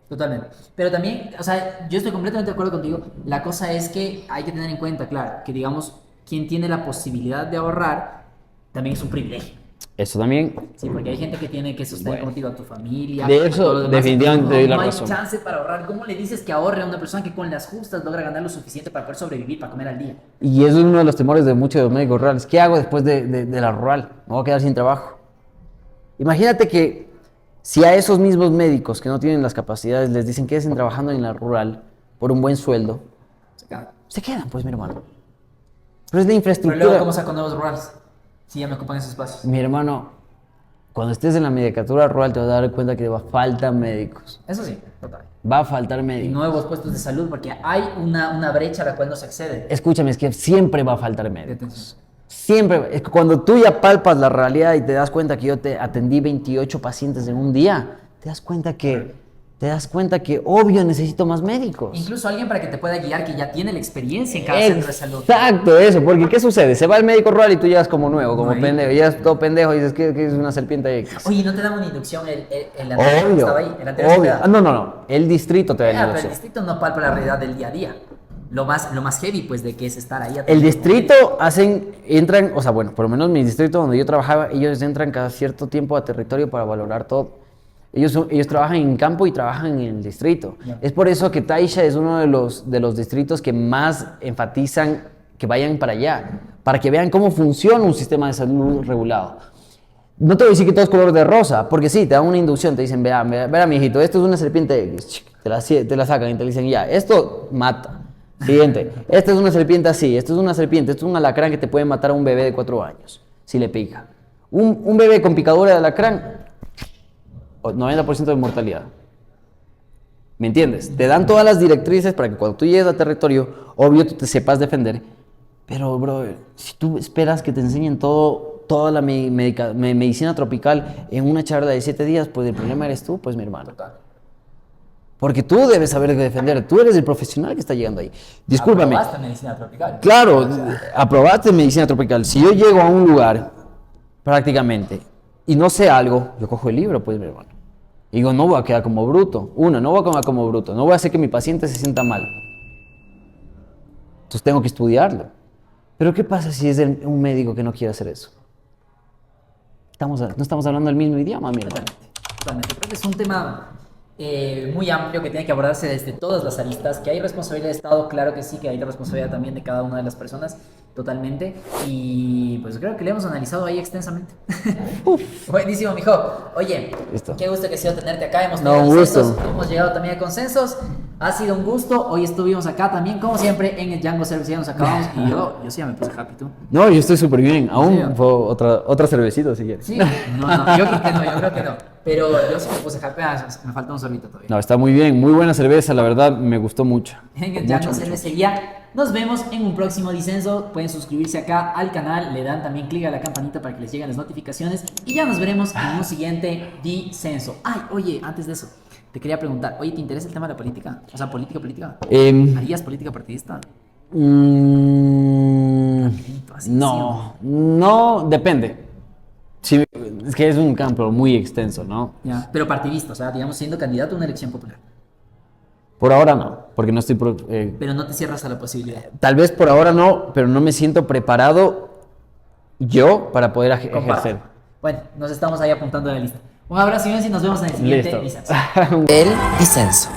Totalmente. Pero también, o sea, yo estoy completamente de acuerdo contigo. La cosa es que hay que tener en cuenta, claro, que digamos, quien tiene la posibilidad de ahorrar también es un privilegio. Eso también. Sí, porque hay gente que tiene que sostener contigo a tu familia. De a eso, todo lo demás. definitivamente No, te doy la no hay razón. chance para ahorrar. ¿Cómo le dices que ahorre a una persona que con las justas logra ganar lo suficiente para poder sobrevivir, para comer al día? Y eso es uno de los temores de muchos de los médicos rurales. ¿Qué hago después de la rural? Me voy a quedar sin trabajo. Imagínate que si a esos mismos médicos que no tienen las capacidades les dicen que quédense trabajando en la rural por un buen sueldo, se quedan, pues, mi hermano. Pero es la Pero infraestructura. luego, ¿cómo saco nuevos rurales? Si ya me ocupan esos espacios. Mi hermano, cuando estés en la medicatura rural te vas a dar cuenta que faltan médicos. Eso sí, total. Va a faltar Y médicos. nuevos puestos de salud, porque hay una brecha a la cual no se accede. Escúchame, es que siempre va a faltar médicos. Atención. Siempre. Es que cuando tú ya palpas la realidad y te das cuenta que yo te atendí 28 pacientes en un día, te das cuenta que obvio necesito más médicos. Incluso alguien para que te pueda guiar que ya tiene la experiencia en cada centro de salud. Exacto, eso, porque ¿qué sucede? Se va el médico rural y tú llegas como nuevo, como Nuevito. pendejo, llegas todo pendejo y dices que es una serpiente X. Oye, ¿no te dan una inducción el anterior que Obvio, estaba ahí? El anterior que obvio. estaba. No, el distrito te da la Pero el inducción. distrito no palpa la realidad del día a día. Lo más heavy, pues, de que es estar ahí. El distrito entran, o sea, bueno, por lo menos mi distrito donde yo trabajaba, ellos entran cada cierto tiempo a territorio para valorar todo. Ellos trabajan en campo y trabajan en el distrito. Ya. Es por eso que Taisha es uno de los distritos que más enfatizan que vayan para allá, para que vean cómo funciona un sistema de salud regulado. No te voy a decir que todo es color de rosa, porque sí, te dan una inducción, te dicen, vea, mi hijito, esto es una serpiente X, te la sacan y te dicen, ya, esto mata. Siguiente, esta es una serpiente así, esto es una serpiente, esto es un alacrán que te puede matar a un bebé de 4 años, si le pica. Un bebé con picadura de alacrán, 90% de mortalidad. ¿Me entiendes? Te dan todas las directrices para que cuando tú llegues a territorio, obvio tú te sepas defender. Pero, bro, si tú esperas que te enseñen toda la medicina tropical en una charla de 7 días, pues el problema eres tú, pues mi hermano. Porque tú debes saber defender, tú eres el profesional que está llegando ahí. Discúlpame. Aprobaste medicina tropical. Claro, aprobaste medicina tropical. Si yo llego a un lugar, prácticamente, y no sé algo, yo cojo el libro, pues mi hermano. Y digo, no voy a quedar como bruto. No voy a quedar como bruto. No voy a hacer que mi paciente se sienta mal. Entonces tengo que estudiarlo. Pero ¿qué pasa si es un médico que no quiere hacer eso? No estamos hablando del mismo idioma, mi hermano. Totalmente. Creo que es un tema muy amplio que tiene que abordarse desde todas las aristas, que hay responsabilidad del Estado, claro que sí, que hay la responsabilidad también de cada una de las personas, totalmente, y pues creo que le hemos analizado ahí extensamente. Buenísimo, mijo. Oye, Listo. qué gusto que ha sido tenerte acá, hemos No, tenido un gusto. consensos, hemos llegado también a consensos, ha sido un gusto, hoy estuvimos acá también, como siempre, en el Django Service, ya nos acabamos, y yo sí ya me puse happy, ¿tú? No, yo estoy súper bien. Aún ¿Sí? fue otra cervecita si quieres. Sí, no, yo creo que no, pero yo sí me puse happy, me falta un sorbito todavía. No, está muy bien. Muy buena cerveza, la verdad, me gustó mucho. En el Mucho, Django mucho. Cervecería. Nos vemos en un próximo disenso. Pueden suscribirse acá al canal, le dan también clic a la campanita para que les lleguen las notificaciones y ya nos veremos en un siguiente disenso. Ay, oye, antes de eso, te quería preguntar, oye, ¿te interesa el tema de la política? O sea, política. ¿Harías política partidista? Así, No, depende. Sí, es que es un campo muy extenso, ¿no? Ya, pero partidista, o sea, digamos, siendo candidato a una elección popular. Por ahora no, porque no estoy... Pero no te cierras a la posibilidad. tal vez por ahora no, pero no me siento preparado yo para poder Comparto. ejercer. Bueno, nos estamos ahí apuntando a la lista. Un abrazo y nos vemos en el siguiente Listo. disenso. El disenso.